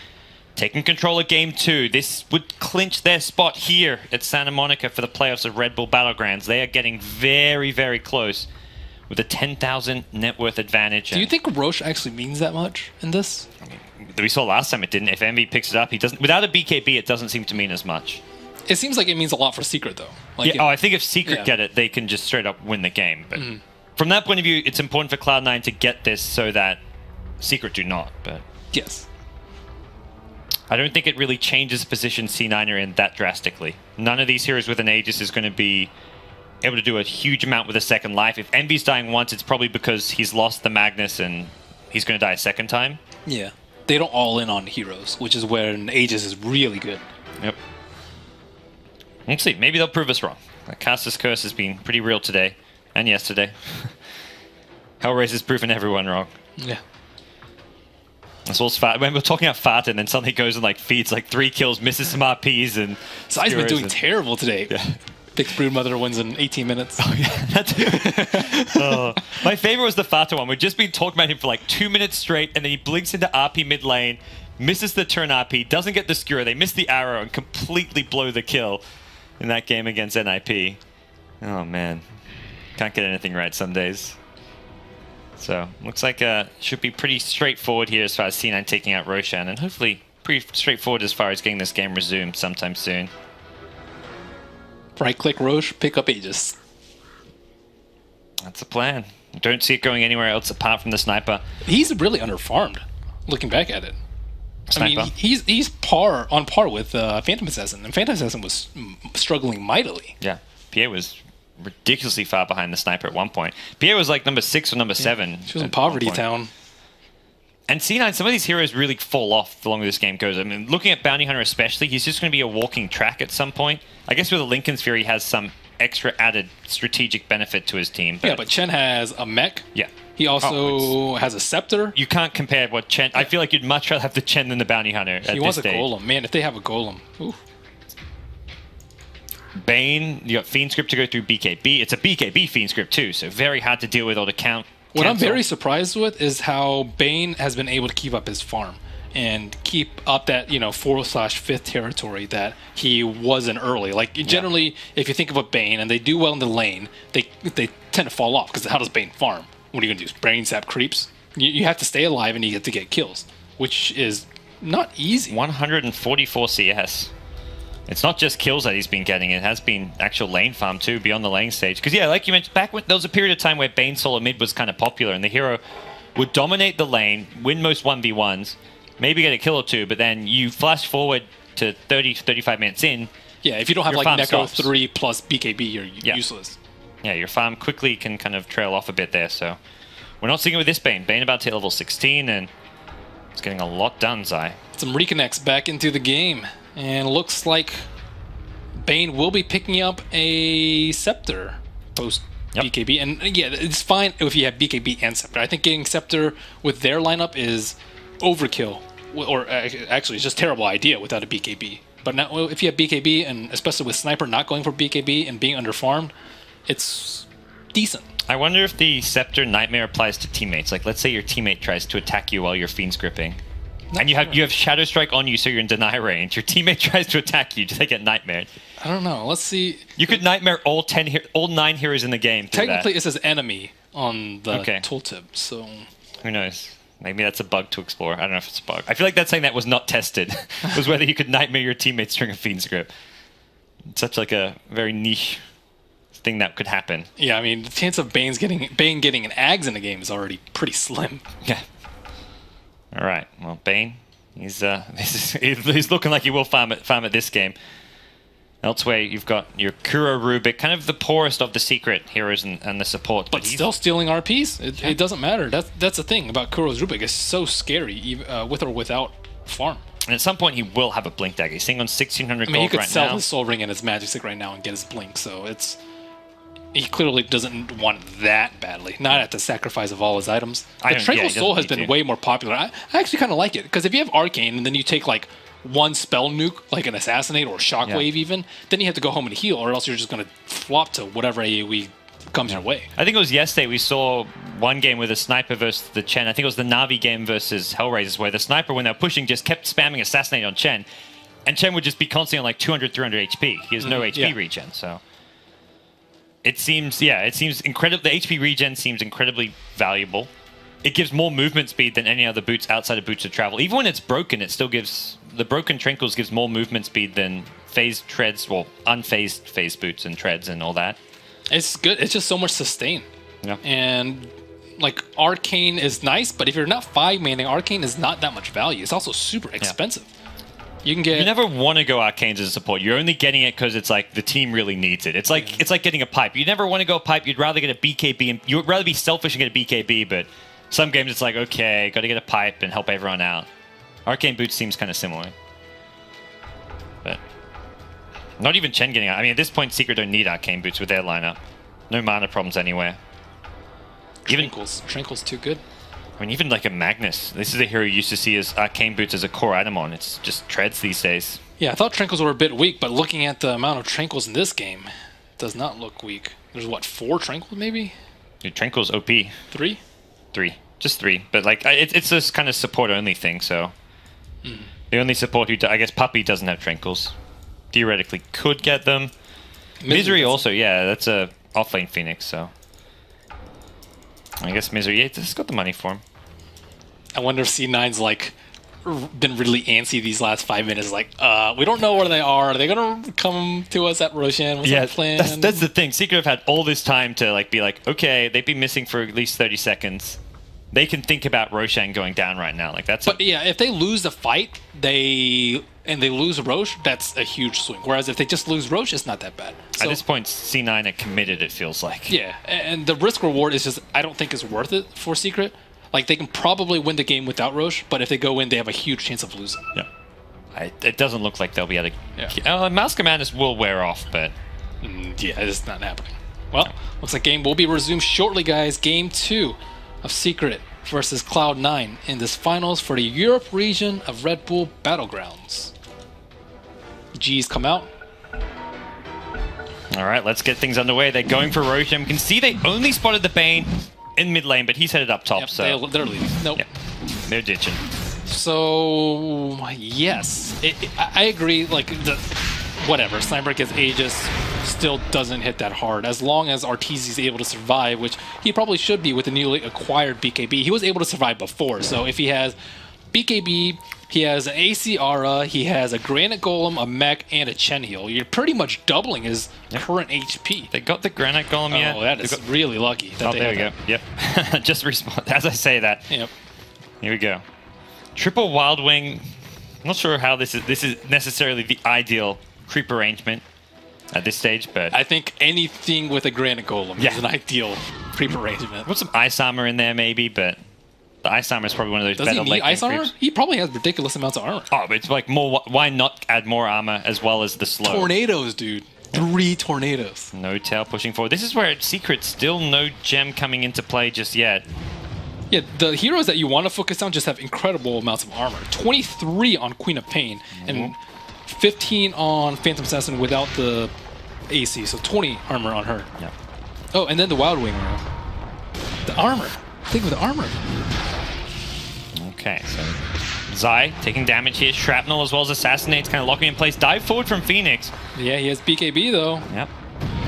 taking control of Game 2. This would clinch their spot here at Santa Monica for the playoffs of Red Bull Battlegrounds. They are getting very, very close with a 10,000 net worth advantage. Do you think Roche actually means that much in this? I mean, we saw last time it didn't. If Envy picks it up, he doesn't. Without a BKB, it doesn't seem to mean as much. It seems like it means a lot for Secret, though. Like I think if Secret get it, they can just straight up win the game. But from that point of view, it's important for CLOUD9 to get this so that Secret do not. But yes. I don't think it really changes the position C9 are in that drastically. None of these heroes with an Aegis is going to be able to do a huge amount with a second life. If Envy's dying once, it's probably because he's lost the Magnus and he's going to die a second time. Yeah. They don't all in on heroes, which is where an Aegis is really good. Yep. We'll see. Maybe they'll prove us wrong. Caster's Curse has been pretty real today and yesterday. Hellraiser's proven everyone wrong. Yeah. That's all fat. When we're talking about fat, and then suddenly goes and like feeds like 3 kills, misses some RPs, and Sai's been doing terrible today. Yeah. Big Broodmother wins in 18 minutes. Oh, yeah. My favorite was the Fata one. We've just been talking about him for like 2 minutes straight, and then he blinks into RP mid lane, misses the turn RP, doesn't get the skewer. They miss the arrow and completely blow the kill in that game against NIP. Oh, man. Can't get anything right some days. So, looks like should be pretty straightforward here as far as C9 taking out Roshan, and hopefully pretty straightforward as far as getting this game resumed sometime soon. Right-click Roche, pick up Aegis. That's the plan. Don't see it going anywhere else apart from the sniper. He's really underfarmed, looking back at it. Sniper. I mean, he's on par with Phantom Assassin, and Phantom Assassin was struggling mightily. Yeah, Pierre was ridiculously far behind the sniper at one point. Pierre was like number 6 or number 7. She was in Poverty Town. And C9, some of these heroes really fall off the longer this game goes. I mean, looking at Bounty Hunter especially, he's just going to be a walking track at some point. I guess with the Lincoln Sphere, he has some extra added strategic benefit to his team. Yeah, but Chen has a mech. Yeah. He also has a scepter. You can't compare what Chen... I feel like you'd much rather have the Chen than the Bounty Hunter at this stage. He wants a golem. Man, if they have a golem. Ooh. Bane, you got Fiend Script to go through BKB. It's a BKB Fiend Script too, so very hard to deal with or to count. What I'm very surprised with is how Bane has been able to keep up his farm and keep up that 4/5th territory that he was in early. Like generally, if you think of a Bane and they do well in the lane, they tend to fall off because how does Bane farm? What are you gonna do? Brain sap creeps? You have to stay alive and you get to get kills, which is not easy. 144 CS. It's not just kills that he's been getting, it has been actual lane farm too, beyond the lane stage. Because yeah, like you mentioned, back when there was a period of time where Bane solo mid was kind of popular, and the hero would dominate the lane, win most 1v1s, maybe get a kill or two, but then you flash forward to 30-35 minutes in. Yeah, if you don't have like Neko 3 plus BKB, you're useless. Yeah, your farm quickly can kind of trail off a bit there, so... We're not seeing it with this Bane. Bane about to hit level 16, and it's getting a lot done, Zai. Some reconnects back into the game. And looks like Bane will be picking up a Scepter post BKB. And yeah, it's fine if you have BKB and Scepter. I think getting Scepter with their lineup is overkill. Or actually, it's just a terrible idea without a BKB. But now, if you have BKB, and especially with Sniper not going for BKB and being underfarmed, it's decent. I wonder if the Scepter Nightmare applies to teammates. Like, let's say your teammate tries to attack you while you're Fiend Scripting. And you have Shadow Strike on you, so you're in deny range. Your teammate tries to attack you. Do they get Nightmare? I don't know. Let's see. You could Nightmare all 9 heroes in the game. Technically, it says enemy on the tooltip, so... Who knows? Maybe that's a bug to explore. I don't know if it's a bug. I feel like that's something that was not tested. Was whether you could Nightmare your teammates during a Fiend Script. It's such like a very niche thing that could happen. Yeah, I mean, the chance of Bane getting an Ags in the game is already pretty slim. Yeah. All right. Well, Bane, he's looking like he will farm at this game. Elsewhere, you've got your Kuro Rubik, kind of the poorest of the secret heroes and the support. But still stealing RPs. It doesn't matter. That's the thing about Kuro's Rubik. It's so scary, with or without farm. And at some point, he will have a Blink Dagger. He's sitting on 1,600 gold right now. He could sell his Soul Ring and his Magic Stick right now and get his Blink. So he clearly doesn't want that badly. Not at the sacrifice of all his items. The Tranquil Soul has been way more popular. I actually kind of like it, because if you have Arcane and then you take like one spell nuke, like an Assassinate or Shockwave even, then you have to go home and heal, or else you're just going to flop to whatever AoE comes your way. I think it was yesterday we saw one game with a Sniper versus the Chen. I think it was the Na'Vi game versus Hellraisers, where the Sniper, when they were pushing, just kept spamming Assassinate on Chen, and Chen would just be constantly on like 200, 300 HP. He has no HP regen, so... It seems incredible. The HP regen seems incredibly valuable. It gives more movement speed than any other boots outside of Boots of Travel. Even when it's broken, it still gives... The broken Tranquils gives more movement speed than phased treads, well, unphased phased boots and treads and all that. It's good. It's just so much sustain. Yeah. And, like, Arcane is nice, but if you're not 5-manning, Arcane is not that much value. It's also super expensive. Yeah. You can get... You never want to go Arcanes as a support. You're only getting it because it's like the team really needs it. It's like getting a pipe. You never want to go pipe. You'd rather get a BKB, and you'd rather be selfish and get a BKB. But some games it's like, okay, got to get a pipe and help everyone out. Arcane Boots seems kind of similar, but not even Chen getting out. I mean, at this point, Secret don't need Arcane Boots with their lineup. No mana problems anywhere. Tranquil's too good. I mean, even like a Magnus. This is a hero you used to see as Arcane Boots as a core item on. It's just treads these days. Yeah, I thought Tranquils were a bit weak, but looking at the amount of Tranquils in this game, does not look weak. There's what, 4 Tranquils maybe? Dude, Tranquil's OP. 3? 3. Just 3. But like, it's this kind of support-only thing, so... The only support who... I guess Puppey doesn't have Tranquils. Theoretically could get them. Misery also, yeah, that's a off-lane Phoenix, so... I guess Misery, yeah, it's got the money for him. I wonder if C9's like been really antsy these last 5 minutes. Like, we don't know where they are. Are they gonna come to us at Roshan? What's our plan? That's the thing. Secret have had all this time to like be like, okay, they've been missing for at least 30 seconds. They can think about Roshan going down right now. Like that's. But yeah, if they lose the fight, they lose Roche, that's a huge swing. Whereas if they just lose Roche, it's not that bad. So, at this point, C9 are committed. It feels like. Yeah, and the risk reward is just I don't think is worth it for Secret. Like, they can probably win the game without Roche, but if they go in, they have a huge chance of losing. Yeah. It doesn't look like they'll be able to... Mouse Commanders will wear off, but... yeah, it's not happening. Well, looks like game will be resumed shortly, guys. Game 2 of Secret versus CLOUD9 in this finals for the Europe region of Red Bull Battlegrounds. G's come out. All right, let's get things underway. They're going for Roshan. We can see they only spotted the Bane in mid lane, but he's headed up top. Yep, so they're leaving. Nope. Yep. They're ditching. So yes, I agree. Like whatever, Sniper gets Aegis, still doesn't hit that hard. As long as Arteezy is able to survive, which he probably should be with the newly acquired BKB. He was able to survive before, so if he has BKB, he has an AC Aura, he has a Granite Golem, a Mech, and a Chen Heal. You're pretty much doubling his current HP. They got the Granite Golem yet? Oh, that is really lucky. That there we go. Yep. Just respawn. As I say that. Yep. Here we go. Triple Wild Wing. I'm not sure how this is necessarily the ideal creep arrangement at this stage, but I think anything with a Granite Golem is an ideal creep arrangement. Put some Ice Armor in there maybe, but the Ice Armor is probably one of those better late Ice Armor? creeps. He probably has ridiculous amounts of armor. Oh, but it's like more. Why not add more armor as well as the slow? Tornadoes, dude. 3 tornadoes. No tail pushing forward. This is where it's Secret still no gem coming into play just yet. Yeah, the heroes that you want to focus on just have incredible amounts of armor. 23 on Queen of Pain and 15 on Phantom Assassin without the AC, so 20 armor on her. Yep. Oh, and then the Wild Wing arrow. The armor. Think of the armor. Okay, so Zai taking damage here. Shrapnel as well as Assassinates kind of locking in place. Dive forward from Phoenix. Yeah, he has BKB though. Yep.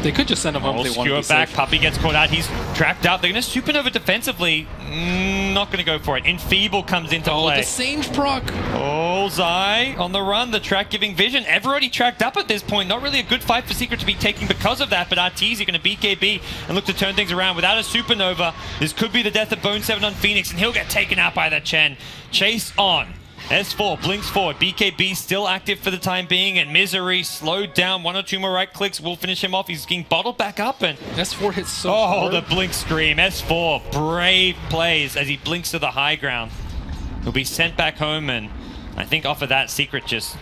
They could just send him home if they want to be back. safe. Puppey gets caught out. He's tracked out. They're going to supernova defensively. Not going to go for it. Enfeeble comes into play. The Sage proc. Oh, Zai on the run. The track giving vision. Everybody tracked up at this point. Not really a good fight for Secret to be taking because of that. But Arteezy going to BKB and look to turn things around. Without a supernova, this could be the death of Bone 7 on Phoenix. And he'll get taken out by the Chen. Chase on. S4 blinks forward. BKB still active for the time being, and Misery slowed down. 1 or 2 more right clicks will finish him off. He's getting bottled back up, and S4 hits so hard. The blink scream. S4 brave plays as he blinks to the high ground. He'll be sent back home, and I think off of that, Secret just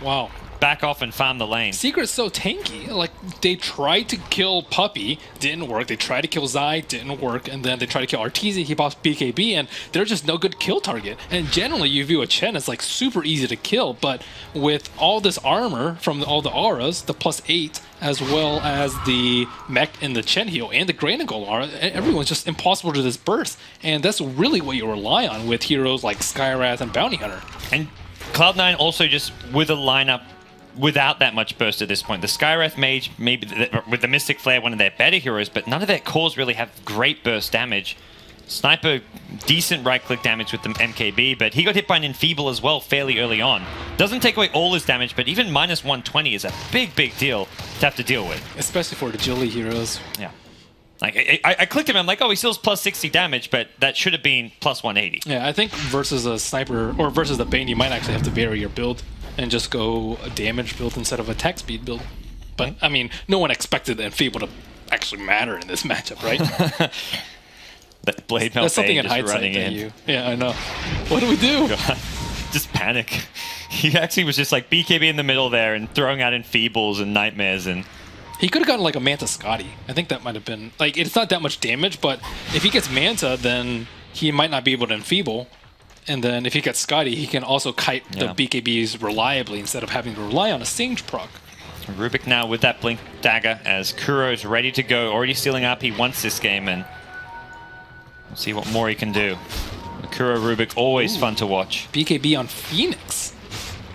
back off and farm the lane. Secret's so tanky. Like, they tried to kill Puppey, didn't work. They tried to kill Zai, didn't work. And then they tried to kill Arteezy, he pops BKB, and they're just no good kill target. And generally, you view a Chen as like super easy to kill, but with all this armor from all the auras, the +8, as well as the Mech and the Chen Heal and the Granite Golem aura, everyone's just impossible to disperse. And that's really what you rely on with heroes like Skywrath and Bounty Hunter. And CLOUD9 also just with a lineup without that much burst at this point. The Skywrath Mage, maybe with the Mystic Flare, one of their better heroes, but none of their cores really have great burst damage. Sniper, decent right-click damage with the MKB, but he got hit by an Enfeeble as well fairly early on. Doesn't take away all his damage, but even -120 is a big, big deal to have to deal with. Especially for the agility heroes. Yeah. Like, I clicked him, I'm like, oh, he still has +60 damage, but that should have been +180. Yeah, I think versus a Sniper, or versus the Bane, you might actually have to vary your build and just go a damage build instead of a attack speed build. But, I mean, no one expected the Enfeeble to actually matter in this matchup, right? That Blade Melt That's something in just hindsight running in. you. Yeah, I know. What do we do? God. Just panic. He actually was just like BKB in the middle there and throwing out Enfeebles and Nightmares, and he could have gotten like a Manta Scotty. I think that might have been, like, it's not that much damage, but if he gets Manta, then he might not be able to Enfeeble. And then if he gets Scotty, he can also kite the BKBs reliably instead of having to rely on a Sage proc. Rubik now with that Blink Dagger as Kuro's ready to go. Already stealing RP once this game, and we'll see what more he can do. Kuro Rubik, always fun to watch. BKB on Phoenix.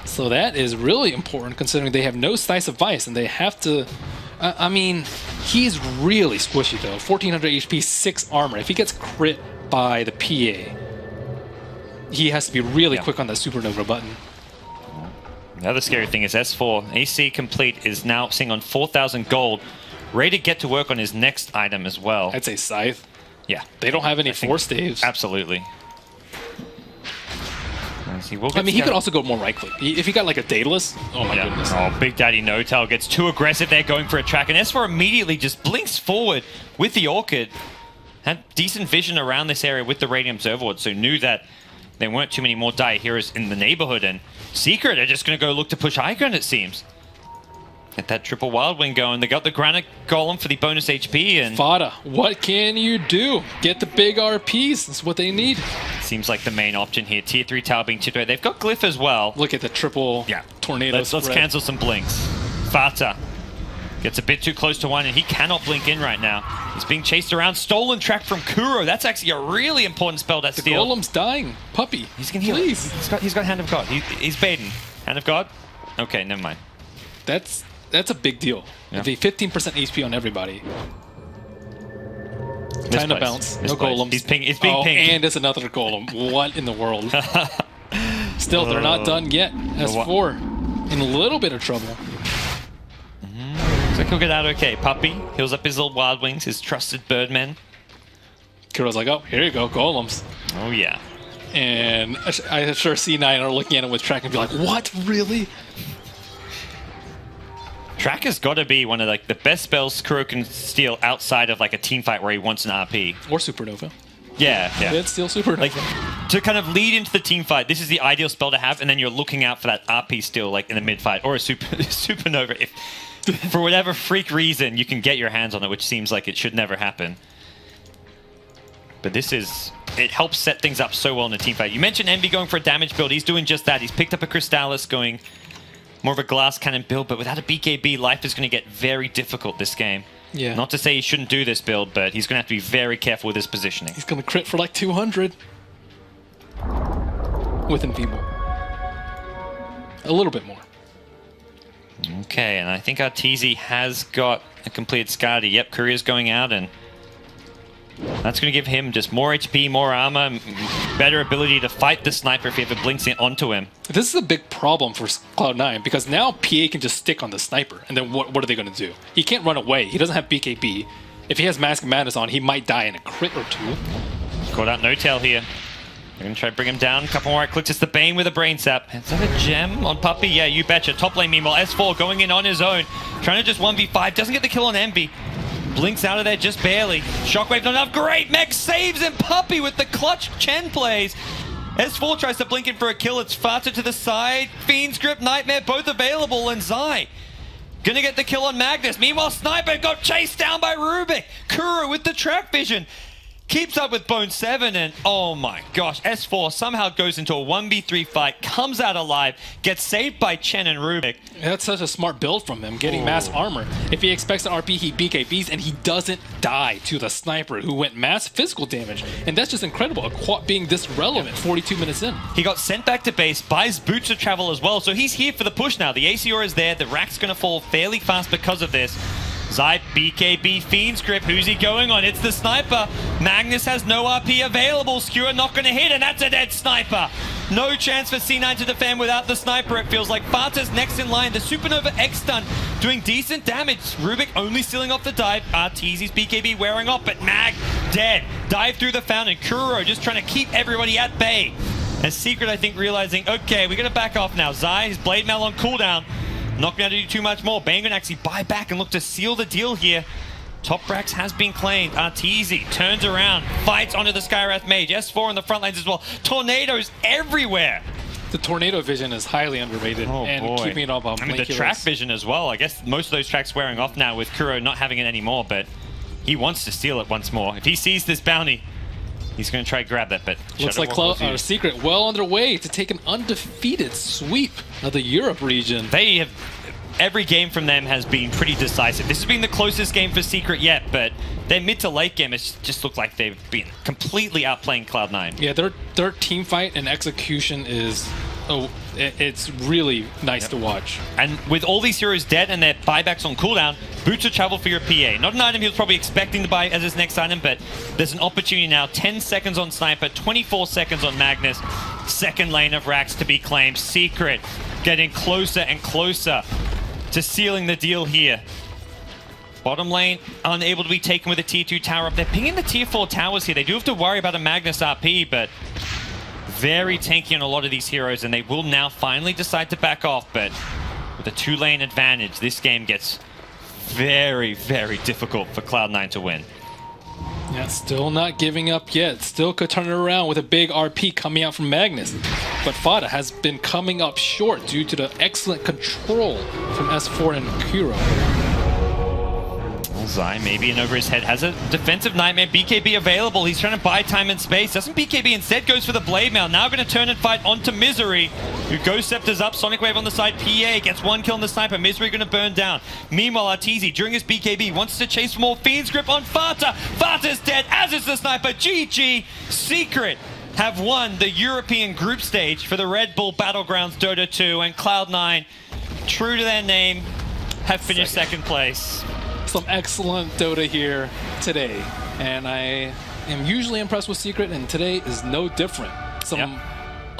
So that is really important considering they have no Slice of Vice and they have to... I mean, he's really squishy though. 1400 HP, 6 armor. If he gets crit by the PA, he has to be really quick on that Supernova button. The other scary thing is S4, AC complete, is now sitting on 4,000 gold. Ready to get to work on his next item as well. I'd say Scythe. Yeah. They don't have any force staves. Absolutely. I mean, he could also go more right click. If he got like a Daedalus, oh my goodness. Oh, Big Daddy No-Tail gets too aggressive there going for a track, and S4 immediately just blinks forward with the Orchid. Had decent vision around this area with the Radiant Observer Ward, so knew that there weren't too many more dire heroes in the neighborhood, and Secret are just going to go look to push high ground, it seems. Get that triple Wild Wing going. They got the Granite Golem for the bonus HP, and... Fada, what can you do? Get the big RPs. That's what they need. Seems like the main option here. Tier 3 tower being tipped away. They've got Glyph as well. Look at the triple tornado Let's cancel some blinks. Fata gets a bit too close to one, and he cannot blink in right now. He's being chased around. Stolen track from Kuro. That's actually a really important spell to steal. The Golem's dying. Puppy, he's gonna heal. Please. He's got Hand of God. He's baiting. Hand of God? Okay, never mind. That's a big deal. Yeah. The 15% HP on everybody. Time to bounce. No golems. It's being pinged. And it's another golem. What in the world? Still, they're not done yet. S4 in a little bit of trouble. Looks like he'll get out okay. Puppy heals up his little Wild Wings, his trusted birdmen. Kuro's like, oh, here you go, golems. Oh, yeah. And I'm sure C9 are looking at him with track and be like, what, really? Track has got to be one of like the best spells Kuro can steal outside of like a team fight where he wants an RP. Or Supernova. Yeah. It's still Supernova. Like, to kind of lead into the team fight, this is the ideal spell to have, and then you're looking out for that RP steal like in the mid fight, or a Supernova. If for whatever freak reason you can get your hands on it, which seems like it should never happen. But it helps set things up so well in the team fight. You mentioned Envy going for a damage build. He's doing just that. He's picked up a Crystallis going more of a glass cannon build, but without a BKB, life is going to get very difficult this game. Yeah. Not to say he shouldn't do this build, but he's going to have to be very careful with his positioning. He's going to crit for like 200. With Enfeeble. A little bit more. Okay, and I think Arteezy has got a completed Skadi. Yep, Courier's going out, and that's going to give him just more HP, more armor, better ability to fight the sniper if he ever blinks it onto him. This is a big problem for CLOUD9 because now PA can just stick on the sniper, and then what are they going to do? He can't run away. He doesn't have BKB. If he has Mask of Madness on, he might die in a crit or two. Caught out No-Tail here. They're going to try to bring him down. A couple more right clicks. It's the Bane with a Brain Sap. Is that a gem on Puppy? Yeah, you betcha. Top lane, meanwhile, S4 going in on his own. Trying to just 1v5. Doesn't get the kill on Envy. Blinks out of there just barely. Shockwave not enough. Great mech saves him. Puppy with the clutch Chen plays. S4 tries to blink in for a kill. It's Fata to the side. Fiend's Grip, Nightmare, both available. And Zai gonna get the kill on Magnus. Meanwhile, Sniper got chased down by Rubik. Kuro with the track vision. Keeps up with Bone 7, and oh my gosh, S4 somehow goes into a 1v3 fight, comes out alive, gets saved by Chen and Rubik. That's such a smart build from him, getting mass armor. If he expects an RP, he BKBs, and he doesn't die to the sniper who went mass physical damage. And that's just incredible, a quad being this relevant 42 minutes in. He got sent back to base, buys boots of travel as well, so he's here for the push now. The ACR is there, the rack's gonna fall fairly fast because of this. Zai, BKB, Fiend's Grip, who's he going on? It's the sniper. Magnus has no RP available. Skewer not going to hit, and that's a dead sniper. No chance for C9 to defend without the sniper, it feels like. Fata's next in line. The Supernova X-Stun doing decent damage. Rubik only sealing off the dive. Arteezy's BKB wearing off, but Mag dead. Dive through the fountain. Kuro just trying to keep everybody at bay. And Secret, I think, realizing, okay, we're going to back off now. Zai, his Blade Mail on cooldown. Not going to do too much more. Bane going to actually buy back and look to seal the deal here. Top Racks has been claimed. Arteezy turns around, fights onto the Skywrath Mage. S4 in the front lanes as well. Tornadoes everywhere. The tornado vision is highly underrated. Keeping it up on the track vision as well. I guess most of those tracks wearing off now with Kuro not having it anymore, but he wants to steal it once more. If he sees this bounty, he's going to try to grab that, but looks like Secret well underway to take an undefeated sweep of the Europe region. They have every game from them has been pretty decisive. This has been the closest game for Secret yet, but their mid to late game has just looked like they've been completely outplaying Cloud9. Yeah, their team fight and execution is, it's really nice to watch. And with all these heroes dead and their buybacks on cooldown, Boots will travel for your PA. Not an item he was probably expecting to buy as his next item, but there's an opportunity now. 10 seconds on Sniper, 24 seconds on Magnus. Second lane of racks to be claimed. Secret getting closer and closer to sealing the deal here. Bottom lane unable to be taken with a tier 2 tower up. They're pinging the tier 4 towers here. They do have to worry about a Magnus RP, but very tanky on a lot of these heroes, and they will now finally decide to back off. But with a 2-lane advantage, this game gets very, very difficult for Cloud9 to win. Yeah, still not giving up yet. Still could turn it around with a big RP coming out from Magnus. But Fada has been coming up short due to the excellent control from S4 and Kuro. Zai maybe in over his head has a defensive nightmare. BKB available. He's trying to buy time and space. Doesn't BKB, instead goes for the blade mail. Now going to turn and fight onto Misery, who Ghost Scepter's up. Sonic Wave on the side. PA gets 1 kill on the sniper. Misery going to burn down. Meanwhile, Arteezy during his BKB wants to chase for more. Fiend's Grip on Fata. Fata's dead, as is the sniper. GG. Secret have won the European group stage for the Red Bull Battlegrounds Dota 2, and Cloud9, true to their name, have finished second place. Some excellent Dota here today, and I am usually impressed with Secret, and today is no different. Some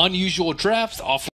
unusual drafts, off